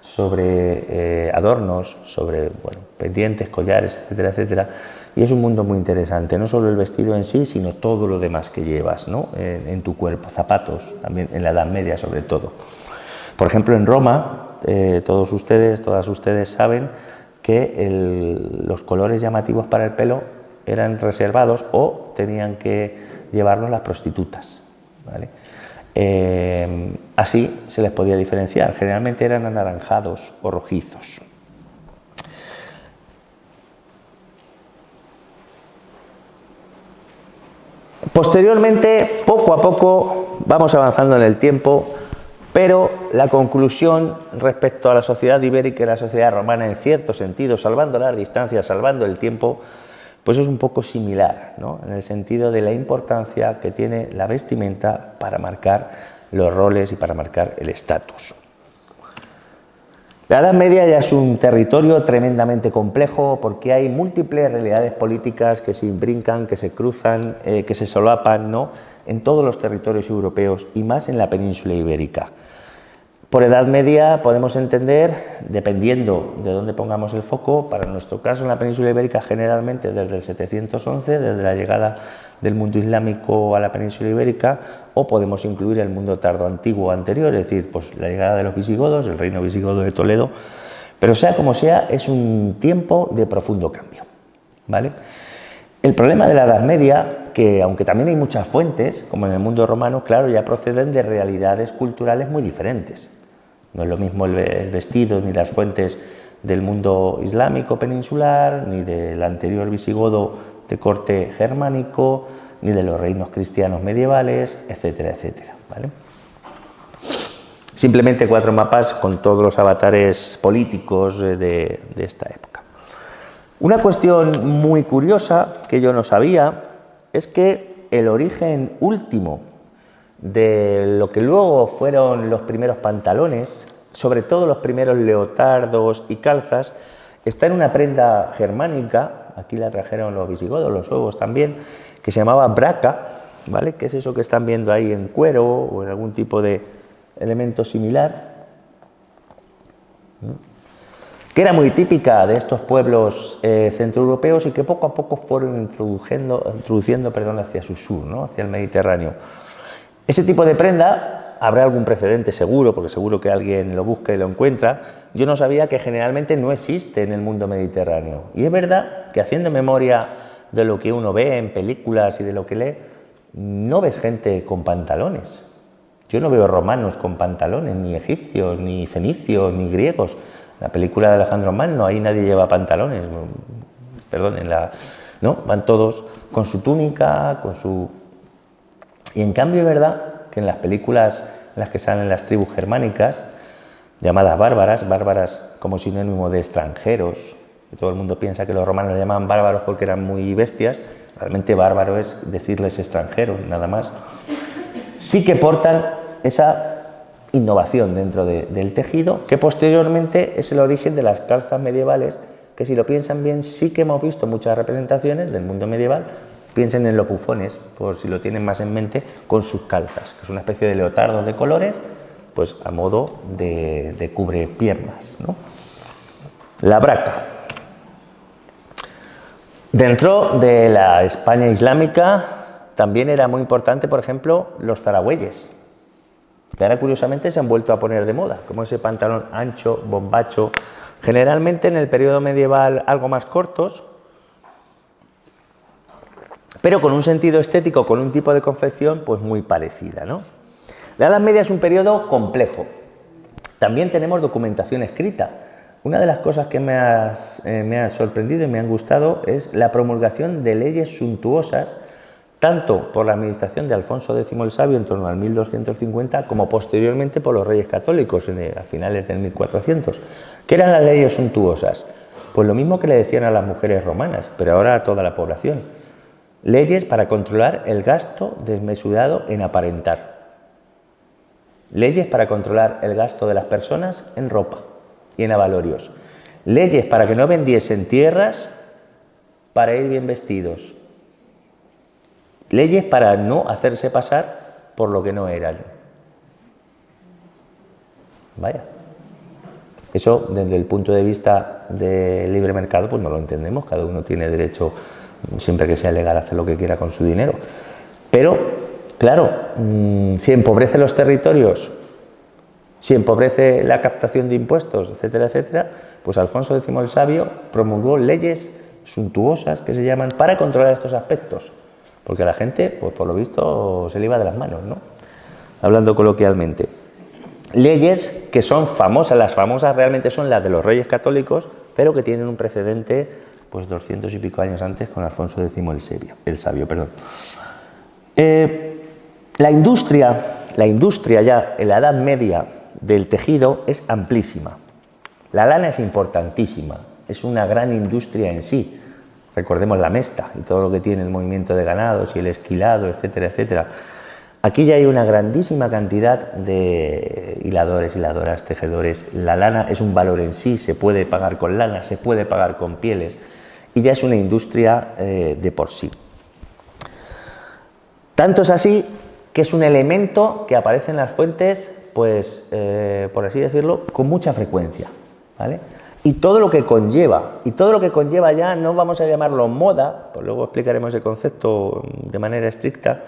sobre adornos, sobre pendientes, collares, etcétera, etcétera. Y es un mundo muy interesante, no solo el vestido en sí, sino todo lo demás que llevas, ¿no? en tu cuerpo, zapatos, también en la Edad Media sobre todo. Por ejemplo, en Roma, todas ustedes saben que los colores llamativos para el pelo eran reservados o tenían que llevarlos las prostitutas, ¿vale? Así se les podía diferenciar, generalmente eran anaranjados o rojizos. Posteriormente, poco a poco, vamos avanzando en el tiempo, pero la conclusión respecto a la sociedad ibérica y la sociedad romana, en cierto sentido, salvando las distancias, salvando el tiempo, pues es un poco similar, ¿no? En el sentido de la importancia que tiene la vestimenta para marcar los roles y para marcar el estatus. La Edad Media ya es un territorio tremendamente complejo porque hay múltiples realidades políticas que se imbrincan, que se cruzan, que se solapan, ¿no? En todos los territorios europeos y más en la península ibérica. Por Edad Media podemos entender, dependiendo de dónde pongamos el foco, para nuestro caso en la península ibérica generalmente desde el 711, desde la llegada del mundo islámico a la península ibérica, o podemos incluir el mundo tardoantiguo anterior, es decir, pues la llegada de los visigodos, el reino visigodo de Toledo, pero sea como sea, es un tiempo de profundo cambio, ¿vale? El problema de la Edad Media, que aunque también hay muchas fuentes, como en el mundo romano, claro, ya proceden de realidades culturales muy diferentes. No es lo mismo el vestido ni las fuentes del mundo islámico peninsular, ni del anterior visigodo de corte germánico, ni de los reinos cristianos medievales, etcétera, etcétera, ¿vale? Simplemente 4 mapas con todos los avatares políticos de esta época. Una cuestión muy curiosa que yo no sabía es que el origen último de lo que luego fueron los primeros pantalones, sobre todo los primeros leotardos y calzas, está en una prenda germánica, aquí la trajeron los visigodos, los suevos también, que se llamaba braca, ¿vale? Que es eso que están viendo ahí en cuero o en algún tipo de elemento similar, que era muy típica de estos pueblos centroeuropeos y que poco a poco fueron introduciendo hacia su sur, ¿no? Hacia el Mediterráneo. Ese tipo de prenda, habrá algún precedente seguro, porque seguro que alguien lo busca y lo encuentra. Yo no sabía que generalmente no existe en el mundo mediterráneo. Y es verdad que, haciendo memoria de lo que uno ve en películas y de lo que lee, no ves gente con pantalones. Yo no veo romanos con pantalones, ni egipcios, ni fenicios, ni griegos. En la película de Alejandro Magno, ahí nadie lleva pantalones. Perdón, ¿no? Van todos con su túnica, con su... Y en cambio es verdad que en las películas en las que salen las tribus germánicas, llamadas bárbaras como sinónimo de extranjeros, que todo el mundo piensa que los romanos le llamaban bárbaros porque eran muy bestias, realmente bárbaro es decirles extranjeros, nada más. Sí que portan esa innovación dentro del tejido, que posteriormente es el origen de las calzas medievales, que si lo piensan bien sí que hemos visto muchas representaciones del mundo medieval. Piensen en los bufones, por si lo tienen más en mente, con sus calzas, que es una especie de leotardo de colores, pues a modo de cubrepiernas, ¿no? La braca. Dentro de la España islámica también era muy importante, por ejemplo, los zaragüeyes, que ahora curiosamente se han vuelto a poner de moda, como ese pantalón ancho, bombacho, generalmente en el periodo medieval algo más cortos, pero con un sentido estético, con un tipo de confección pues muy parecida, ¿no? La Edad Media es un periodo complejo. También tenemos documentación escrita. Una de las cosas que me ha sorprendido y me han gustado es la promulgación de leyes suntuosas, tanto por la administración de Alfonso X el Sabio en torno al 1250, como posteriormente por los reyes católicos a finales del 1400. ¿Qué eran las leyes suntuosas? Pues lo mismo que le decían a las mujeres romanas, pero ahora a toda la población. Leyes para controlar el gasto desmesurado en aparentar. Leyes para controlar el gasto de las personas en ropa y en avalorios. Leyes para que no vendiesen tierras para ir bien vestidos. Leyes para no hacerse pasar por lo que no eran. Vaya. Eso, desde el punto de vista del libre mercado, pues no lo entendemos. Cada uno tiene derecho, siempre que sea legal, a hacer lo que quiera con su dinero. Pero, claro, si empobrece los territorios, si empobrece la captación de impuestos, etcétera, etcétera, pues Alfonso X el Sabio promulgó leyes suntuosas, que se llaman, para controlar estos aspectos. Porque a la gente, pues por lo visto, se le iba de las manos, ¿no? Hablando coloquialmente. Leyes que son famosas, las famosas realmente son las de los reyes católicos, pero que tienen un precedente, pues 200 y pico años antes, con Alfonso X el Sabio. La industria ya en la Edad Media del tejido es amplísima. La lana es importantísima, es una gran industria en sí. Recordemos la mesta y todo lo que tiene el movimiento de ganados y el esquilado, etcétera, etcétera. Aquí ya hay una grandísima cantidad de hiladores, hiladoras, tejedores. La lana es un valor en sí, se puede pagar con lana, se puede pagar con pieles y ya es una industria de por sí. Tanto es así que es un elemento que aparece en las fuentes, pues, por así decirlo, con mucha frecuencia, ¿vale? Y todo lo que conlleva ya no vamos a llamarlo moda, pues luego explicaremos el concepto de manera estricta,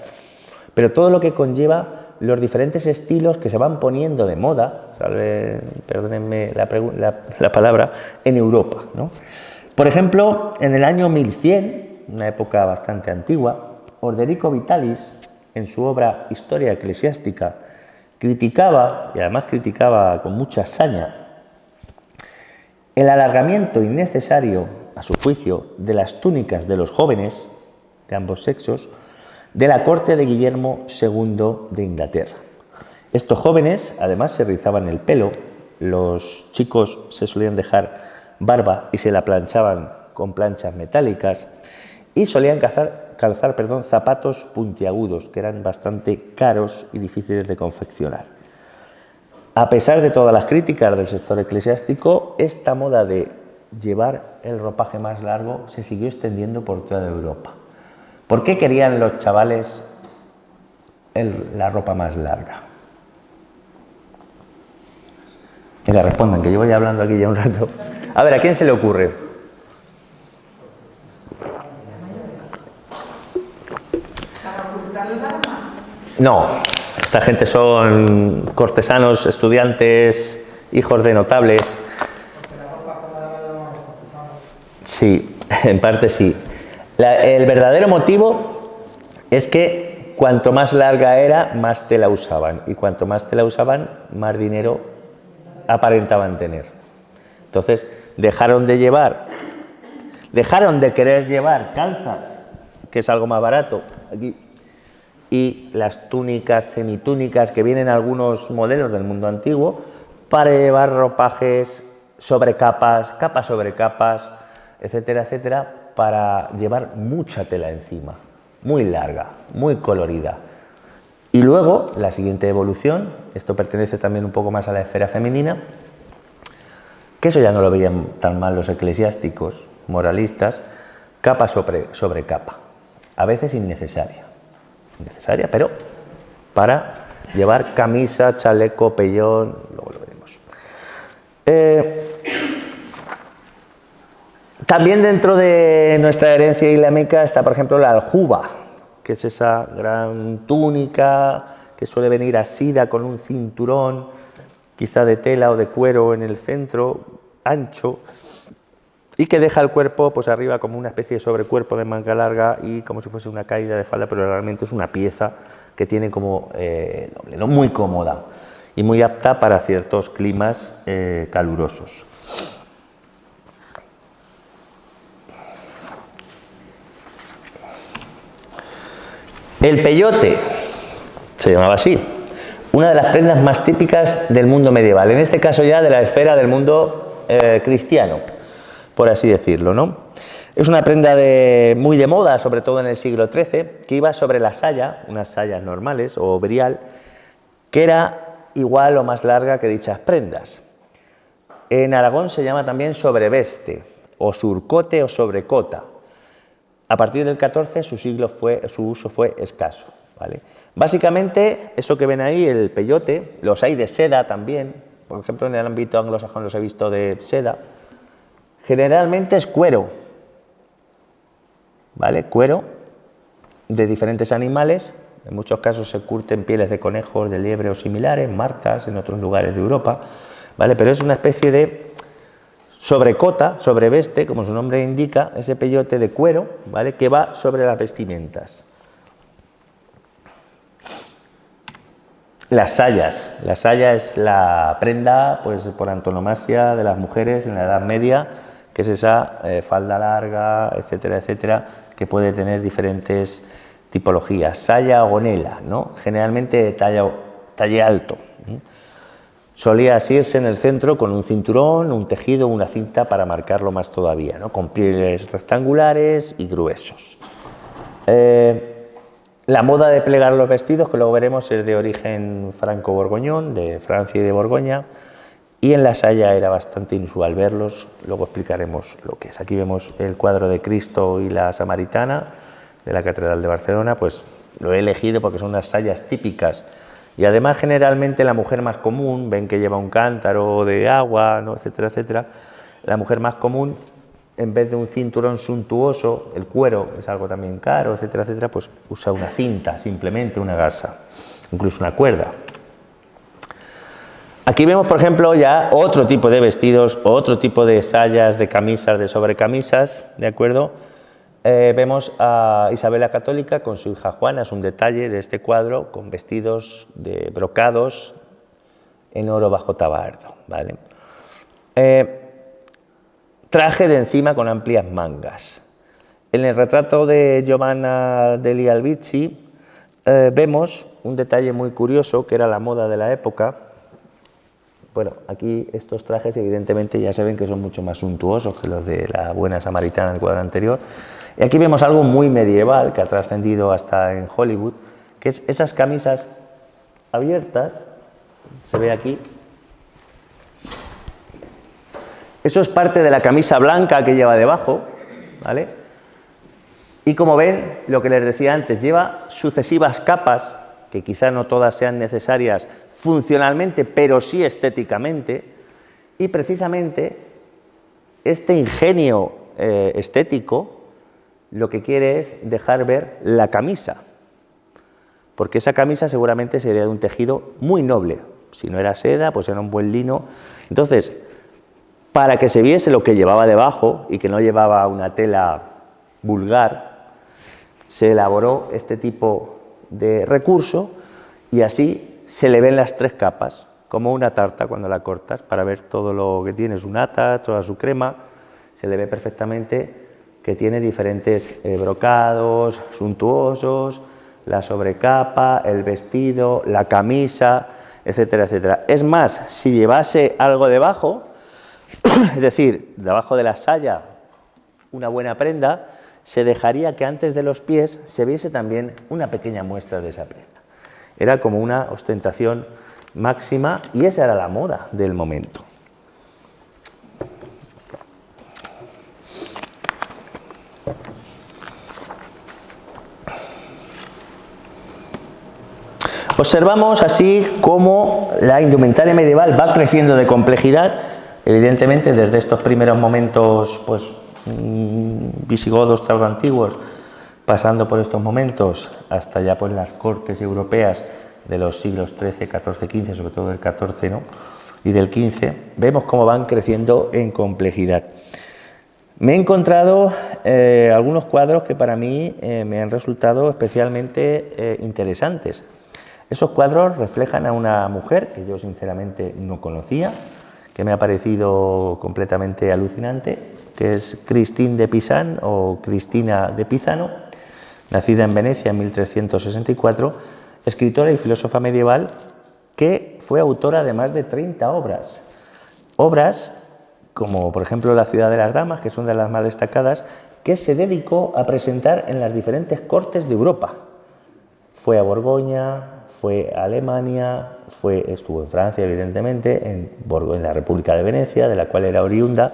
pero todo lo que conlleva los diferentes estilos que se van poniendo de moda, perdónenme la palabra, en Europa, ¿no? Por ejemplo, en el año 1100, una época bastante antigua, Orderico Vitalis, en su obra Historia Eclesiástica, criticaba, y además criticaba con mucha saña, el alargamiento innecesario a su juicio, de las túnicas de los jóvenes de ambos sexos de la corte de Guillermo II de Inglaterra. Estos jóvenes, además, se rizaban el pelo, los chicos se solían dejar barba y se la planchaban con planchas metálicas y solían calzar zapatos puntiagudos, que eran bastante caros y difíciles de confeccionar. A pesar de todas las críticas del sector eclesiástico, esta moda de llevar el ropaje más largo se siguió extendiendo por toda Europa. ¿Por qué querían los chavales la ropa más larga? Que respondan, que llevo ya hablando aquí ya un rato. A ver, ¿a quién se le ocurre? No, esta gente son cortesanos, estudiantes, hijos de notables. Sí, en parte sí. El verdadero motivo es que cuanto más larga era, más tela usaban. Y cuanto más tela usaban, más dinero aparentaban tener. Entonces, dejaron de querer llevar calzas, que es algo más barato, aquí, y las túnicas, semitúnicas, que vienen algunos modelos del mundo antiguo, para llevar ropajes sobre capas, capas sobre capas, etcétera, etcétera, para llevar mucha tela encima, muy larga, muy colorida. Y luego, la siguiente evolución, esto pertenece también un poco más a la esfera femenina, que eso ya no lo veían tan mal los eclesiásticos, moralistas, capa sobre capa, a veces innecesaria, pero para llevar camisa, chaleco, pellón, luego lo veremos. También dentro de nuestra herencia islámica está, por ejemplo, la aljuba, que es esa gran túnica que suele venir asida con un cinturón, quizá de tela o de cuero en el centro, ancho, y que deja el cuerpo pues arriba como una especie de sobrecuerpo de manga larga y como si fuese una caída de falda, pero realmente es una pieza que tiene como doble, ¿no? Muy cómoda y muy apta para ciertos climas calurosos. El peyote, se llamaba así, una de las prendas más típicas del mundo medieval, en este caso ya de la esfera del mundo cristiano, por así decirlo, ¿no? Es una prenda muy de moda, sobre todo en el siglo XIII, que iba sobre la saya, unas sayas normales o brial, que era igual o más larga que dichas prendas. En Aragón se llama también sobreveste, o surcote o sobrecota. A partir del XIV su uso fue escaso, ¿vale? Básicamente, eso que ven ahí, el peyote, los hay de seda también, por ejemplo en el ámbito anglosajón los he visto de seda, generalmente es cuero, ¿vale? Cuero de diferentes animales, en muchos casos se curten pieles de conejos, de liebre o similares, marcas en otros lugares de Europa, ¿vale? Pero es una especie de sobrecota, sobreveste, como su nombre indica, ese peyote de cuero, ¿vale? Que va sobre las vestimentas. Las sayas. La saya es la prenda, pues por antonomasia de las mujeres en la Edad Media, que es esa falda larga, etcétera, etcétera, que puede tener diferentes tipologías. Saya o gonela, ¿no? Generalmente talle alto. Solía asirse en el centro con un cinturón, un tejido, una cinta para marcarlo más todavía, ¿no? Con pliegues rectangulares y gruesos. La moda de plegar los vestidos, que luego veremos, es de origen franco-borgoñón, de Francia y de Borgoña, y en la saya era bastante inusual verlos, luego explicaremos lo que es. Aquí vemos el cuadro de Cristo y la Samaritana de la Catedral de Barcelona, pues lo he elegido porque son unas sayas típicas. Y además generalmente la mujer más común, ven que lleva un cántaro de agua, ¿no? Etcétera, etcétera. La mujer más común, en vez de un cinturón suntuoso, el cuero es algo también caro, etcétera, etcétera, pues usa una cinta, simplemente una gasa, incluso una cuerda. Aquí vemos, por ejemplo, ya otro tipo de vestidos, otro tipo de sayas, de camisas, de sobrecamisas, ¿de acuerdo? Vemos a Isabel la Católica con su hija Juana, es un detalle de este cuadro, con vestidos de brocados en oro bajo tabardo, ¿vale? traje de encima con amplias mangas. En el retrato de Giovanna degli Albizzi vemos un detalle muy curioso que era la moda de la época. Bueno, aquí estos trajes evidentemente ya se ven que son mucho más suntuosos que los de la buena samaritana del cuadro anterior. Y aquí vemos algo muy medieval que ha trascendido hasta en Hollywood, que es esas camisas abiertas, se ve aquí. Eso es parte de la camisa blanca que lleva debajo, ¿vale? Y como ven, lo que les decía antes, lleva sucesivas capas, que quizá no todas sean necesarias funcionalmente, pero sí estéticamente, y precisamente este ingenio estético lo que quiere es dejar ver la camisa, porque esa camisa seguramente sería de un tejido muy noble. Si no era seda, pues era un buen lino. Entonces, para que se viese lo que llevaba debajo y que no llevaba una tela vulgar, se elaboró este tipo de recurso y así se le ven las tres capas, como una tarta cuando la cortas, para ver todo lo que tiene, su nata, toda su crema, se le ve perfectamente que tiene diferentes brocados suntuosos, la sobrecapa, el vestido, la camisa, etcétera, etcétera. Es más, si llevase algo debajo, es decir, debajo de la saya, una buena prenda, se dejaría que antes de los pies se viese también una pequeña muestra de esa prenda. Era como una ostentación máxima y esa era la moda del momento. Observamos así cómo la indumentaria medieval va creciendo de complejidad, evidentemente desde estos primeros momentos pues, visigodos tardoantiguos, pasando por estos momentos hasta ya pues, las cortes europeas de los siglos XIII, XIV, XV, sobre todo del XIV, ¿no? Y del XV, vemos cómo van creciendo en complejidad. Me he encontrado algunos cuadros que para mí me han resultado especialmente interesantes. Esos cuadros reflejan a una mujer que yo sinceramente no conocía, que me ha parecido completamente alucinante, que es Christine de Pisan o Cristina de Pizano, nacida en Venecia en 1364, escritora y filósofa medieval que fue autora de más de 30 obras. Obras como por ejemplo La ciudad de las damas, que son de las más destacadas, que se dedicó a presentar en las diferentes cortes de Europa. Fue a Borgoña, fue a Alemania, estuvo en Francia, evidentemente, en la República de Venecia, de la cual era oriunda.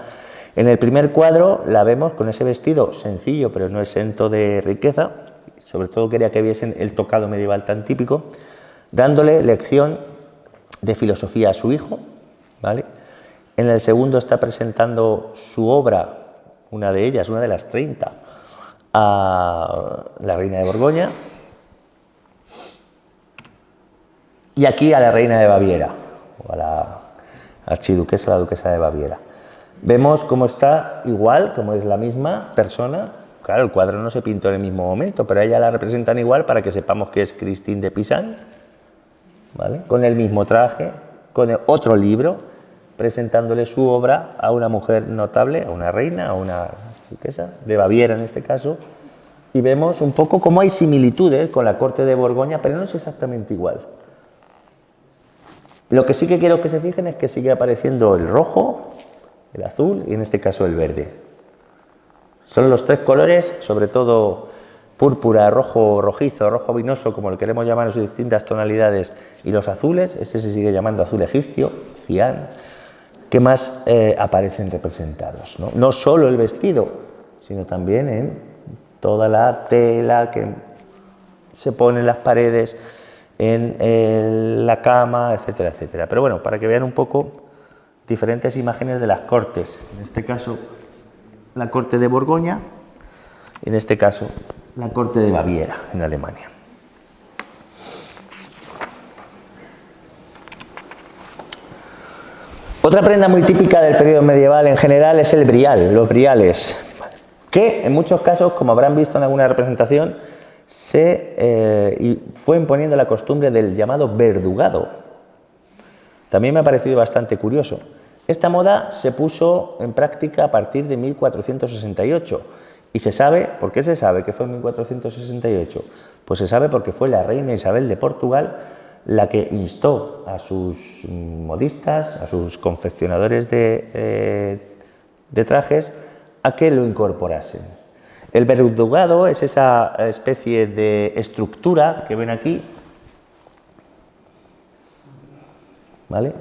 En el primer cuadro la vemos con ese vestido sencillo, pero no exento de riqueza, sobre todo quería que viesen el tocado medieval tan típico, dándole lección de filosofía a su hijo, ¿vale? En el segundo está presentando su obra, una de ellas, una de las 30, a la reina de Borgoña, y aquí a la reina de Baviera, o a la archiduquesa, la duquesa de Baviera. Vemos cómo está igual, como es la misma persona. Claro, el cuadro no se pintó en el mismo momento, pero a ella la representan igual para que sepamos que es Christine de Pisan, ¿vale? Con el mismo traje, con otro libro, presentándole su obra a una mujer notable, a una reina, a una duquesa, de Baviera en este caso, y vemos un poco cómo hay similitudes con la corte de Borgoña, pero no es exactamente igual. Lo que sí que quiero que se fijen es que sigue apareciendo el rojo, el azul y en este caso el verde. Son los tres colores, sobre todo púrpura, rojo rojizo, rojo vinoso, como lo queremos llamar en sus distintas tonalidades, y los azules, ese se sigue llamando azul egipcio, cian, que más aparecen representados, ¿no? No solo el vestido, sino también en toda la tela que se pone en las paredes, en la cama, etcétera, etcétera. Pero bueno, para que vean un poco diferentes imágenes de las cortes, en este caso la corte de Borgoña, en este caso la corte de Baviera, en Alemania. Otra prenda muy típica del periodo medieval en general es el brial, los briales, que en muchos casos, como habrán visto en alguna representación, se fue imponiendo la costumbre del llamado verdugado. También me ha parecido bastante curioso. Esta moda se puso en práctica a partir de 1468 y se sabe, ¿por qué se sabe que fue en 1468? Pues se sabe porque fue la reina Isabel de Portugal la que instó a sus modistas, a sus confeccionadores de trajes, a que lo incorporasen. El verdugado es esa especie de estructura que ven aquí, ¿vale?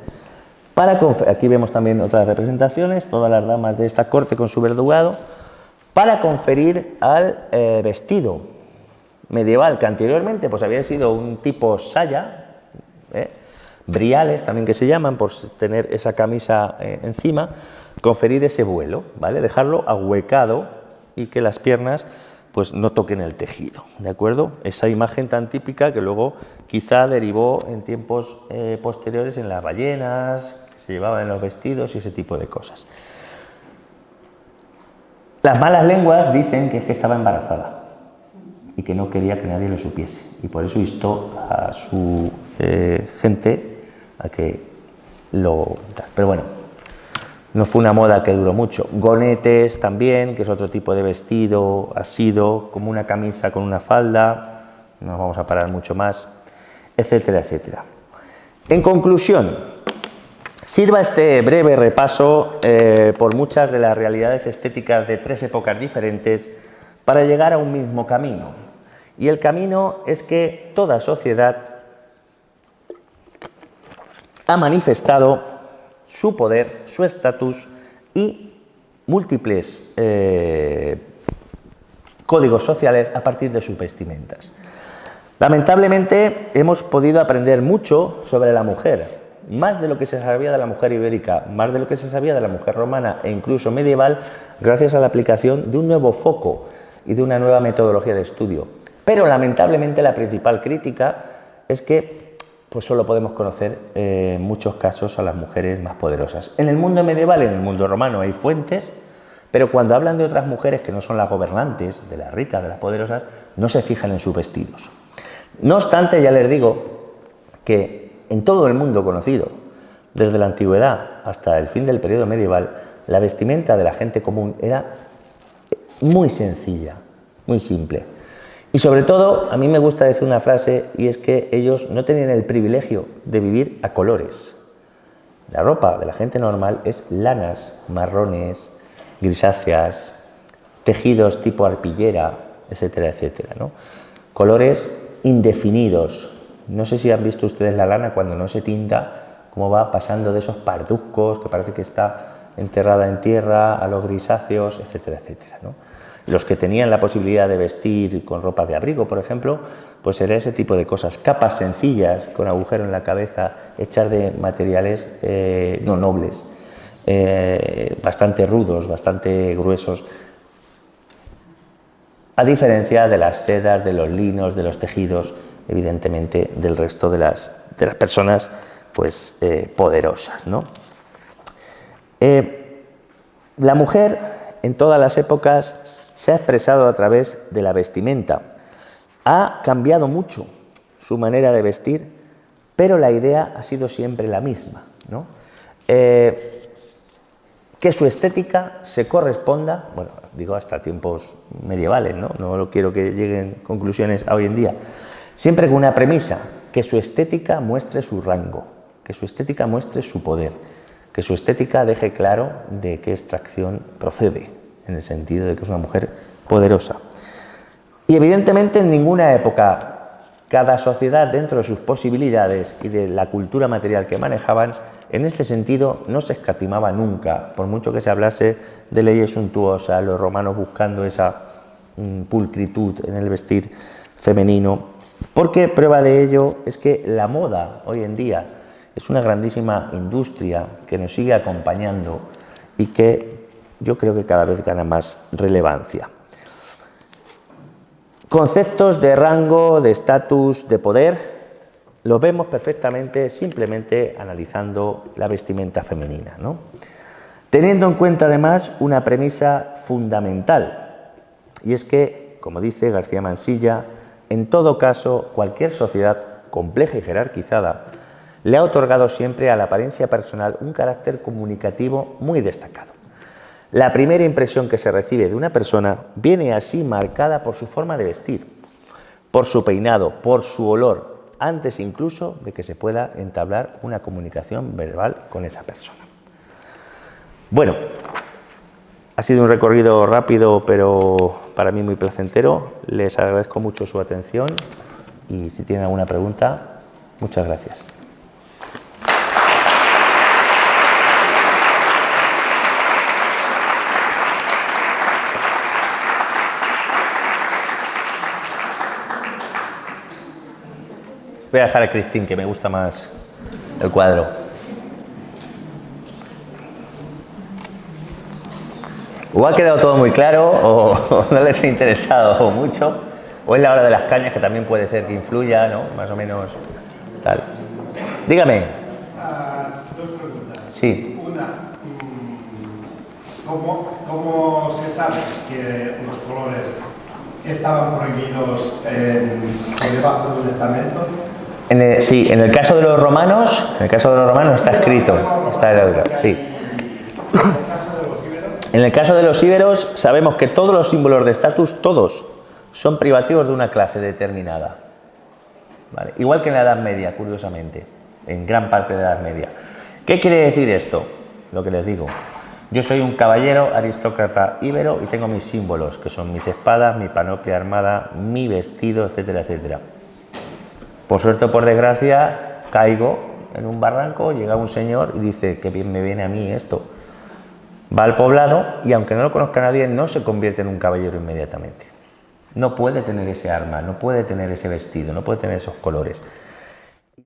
Aquí vemos también otras representaciones, todas las damas de esta corte con su verdugado, para conferir al vestido medieval, que anteriormente pues, había sido un tipo saya, briales también que se llaman, por tener esa camisa encima, conferir ese vuelo, ¿vale? Dejarlo ahuecado y que las piernas pues no toquen el tejido, ¿de acuerdo? Esa imagen tan típica que luego quizá derivó en tiempos posteriores en las ballenas, que se llevaban en los vestidos y ese tipo de cosas. Las malas lenguas dicen que es que estaba embarazada y que no quería que nadie lo supiese y por eso instó a su gente a que lo... Pero bueno, no fue una moda que duró mucho. Gonetes también, que es otro tipo de vestido asido, como una camisa con una falda, no nos vamos a parar mucho más, etcétera, etcétera. En conclusión, sirva este breve repaso por muchas de las realidades estéticas de tres épocas diferentes para llegar a un mismo camino. Y el camino es que toda sociedad ha manifestado su poder, su estatus y múltiples códigos sociales a partir de sus vestimentas. Lamentablemente hemos podido aprender mucho sobre la mujer, más de lo que se sabía de la mujer ibérica, más de lo que se sabía de la mujer romana e incluso medieval, gracias a la aplicación de un nuevo foco y de una nueva metodología de estudio. Pero lamentablemente la principal crítica es que pues solo podemos conocer en muchos casos a las mujeres más poderosas. En el mundo medieval y en el mundo romano hay fuentes, pero cuando hablan de otras mujeres que no son las gobernantes, de las ricas, de las poderosas, no se fijan en sus vestidos. No obstante, ya les digo que en todo el mundo conocido, desde la antigüedad hasta el fin del periodo medieval, la vestimenta de la gente común era muy sencilla, muy simple. Y sobre todo, a mí me gusta decir una frase, y es que ellos no tenían el privilegio de vivir a colores. La ropa de la gente normal es lanas, marrones, grisáceas, tejidos tipo arpillera, etcétera, etcétera, ¿no? Colores indefinidos. No sé si han visto ustedes la lana cuando no se tinta, cómo va pasando de esos parduzcos que parece que está enterrada en tierra, a los grisáceos, etcétera, etcétera, ¿no? Los que tenían la posibilidad de vestir con ropa de abrigo, por ejemplo, pues era ese tipo de cosas, capas sencillas, con agujero en la cabeza, hechas de materiales no nobles, bastante rudos, bastante gruesos, a diferencia de las sedas, de los linos, de los tejidos, evidentemente del resto de las personas pues, poderosas, ¿no? La mujer en todas las épocas se ha expresado a través de la vestimenta. Ha cambiado mucho su manera de vestir, pero la idea ha sido siempre la misma, ¿no? Que su estética se corresponda, bueno, digo hasta tiempos medievales, no quiero que lleguen conclusiones a hoy en día, siempre con una premisa, que su estética muestre su rango, que su estética muestre su poder, que su estética deje claro de qué extracción procede, en el sentido de que es una mujer poderosa. Y evidentemente en ninguna época, cada sociedad dentro de sus posibilidades y de la cultura material que manejaban, en este sentido no se escatimaba nunca, por mucho que se hablase de leyes suntuosas, los romanos buscando esa pulcritud en el vestir femenino, porque prueba de ello es que la moda hoy en día es una grandísima industria que nos sigue acompañando y que yo creo que cada vez gana más relevancia. Conceptos de rango, de estatus, de poder, los vemos perfectamente simplemente analizando la vestimenta femenina, ¿no? Teniendo en cuenta además una premisa fundamental, y es que, como dice García Mansilla, en todo caso, cualquier sociedad compleja y jerarquizada le ha otorgado siempre a la apariencia personal un carácter comunicativo muy destacado. La primera impresión que se recibe de una persona viene así marcada por su forma de vestir, por su peinado, por su olor, antes incluso de que se pueda entablar una comunicación verbal con esa persona. Bueno, ha sido un recorrido rápido, pero para mí muy placentero. Les agradezco mucho su atención y si tienen alguna pregunta, muchas gracias. Voy a dejar a Cristín, que me gusta más el cuadro. O ha quedado todo muy claro, o no les ha interesado mucho, o es la hora de las cañas, que también puede ser que influya, ¿no? Más o menos tal. Dígame. Dos preguntas. Sí. Una, ¿cómo se sabe que los colores estaban prohibidos por debajo del testamento? Sí, en el caso de los romanos, está escrito, está en la Biblia, sí. En el caso de los íberos, sabemos que todos los símbolos de estatus, todos, son privativos de una clase determinada. ¿Vale? Igual que en la Edad Media, curiosamente, en gran parte de la Edad Media. ¿Qué quiere decir esto? Lo que les digo. Yo soy un caballero aristócrata íbero y tengo mis símbolos, que son mis espadas, mi panoplia armada, mi vestido, etcétera, etcétera. Por suerte o por desgracia, caigo en un barranco, llega un señor y dice, qué bien me viene a mí esto. Va al poblado y aunque no lo conozca nadie, no se convierte en un caballero inmediatamente. No puede tener ese arma, no puede tener ese vestido, no puede tener esos colores.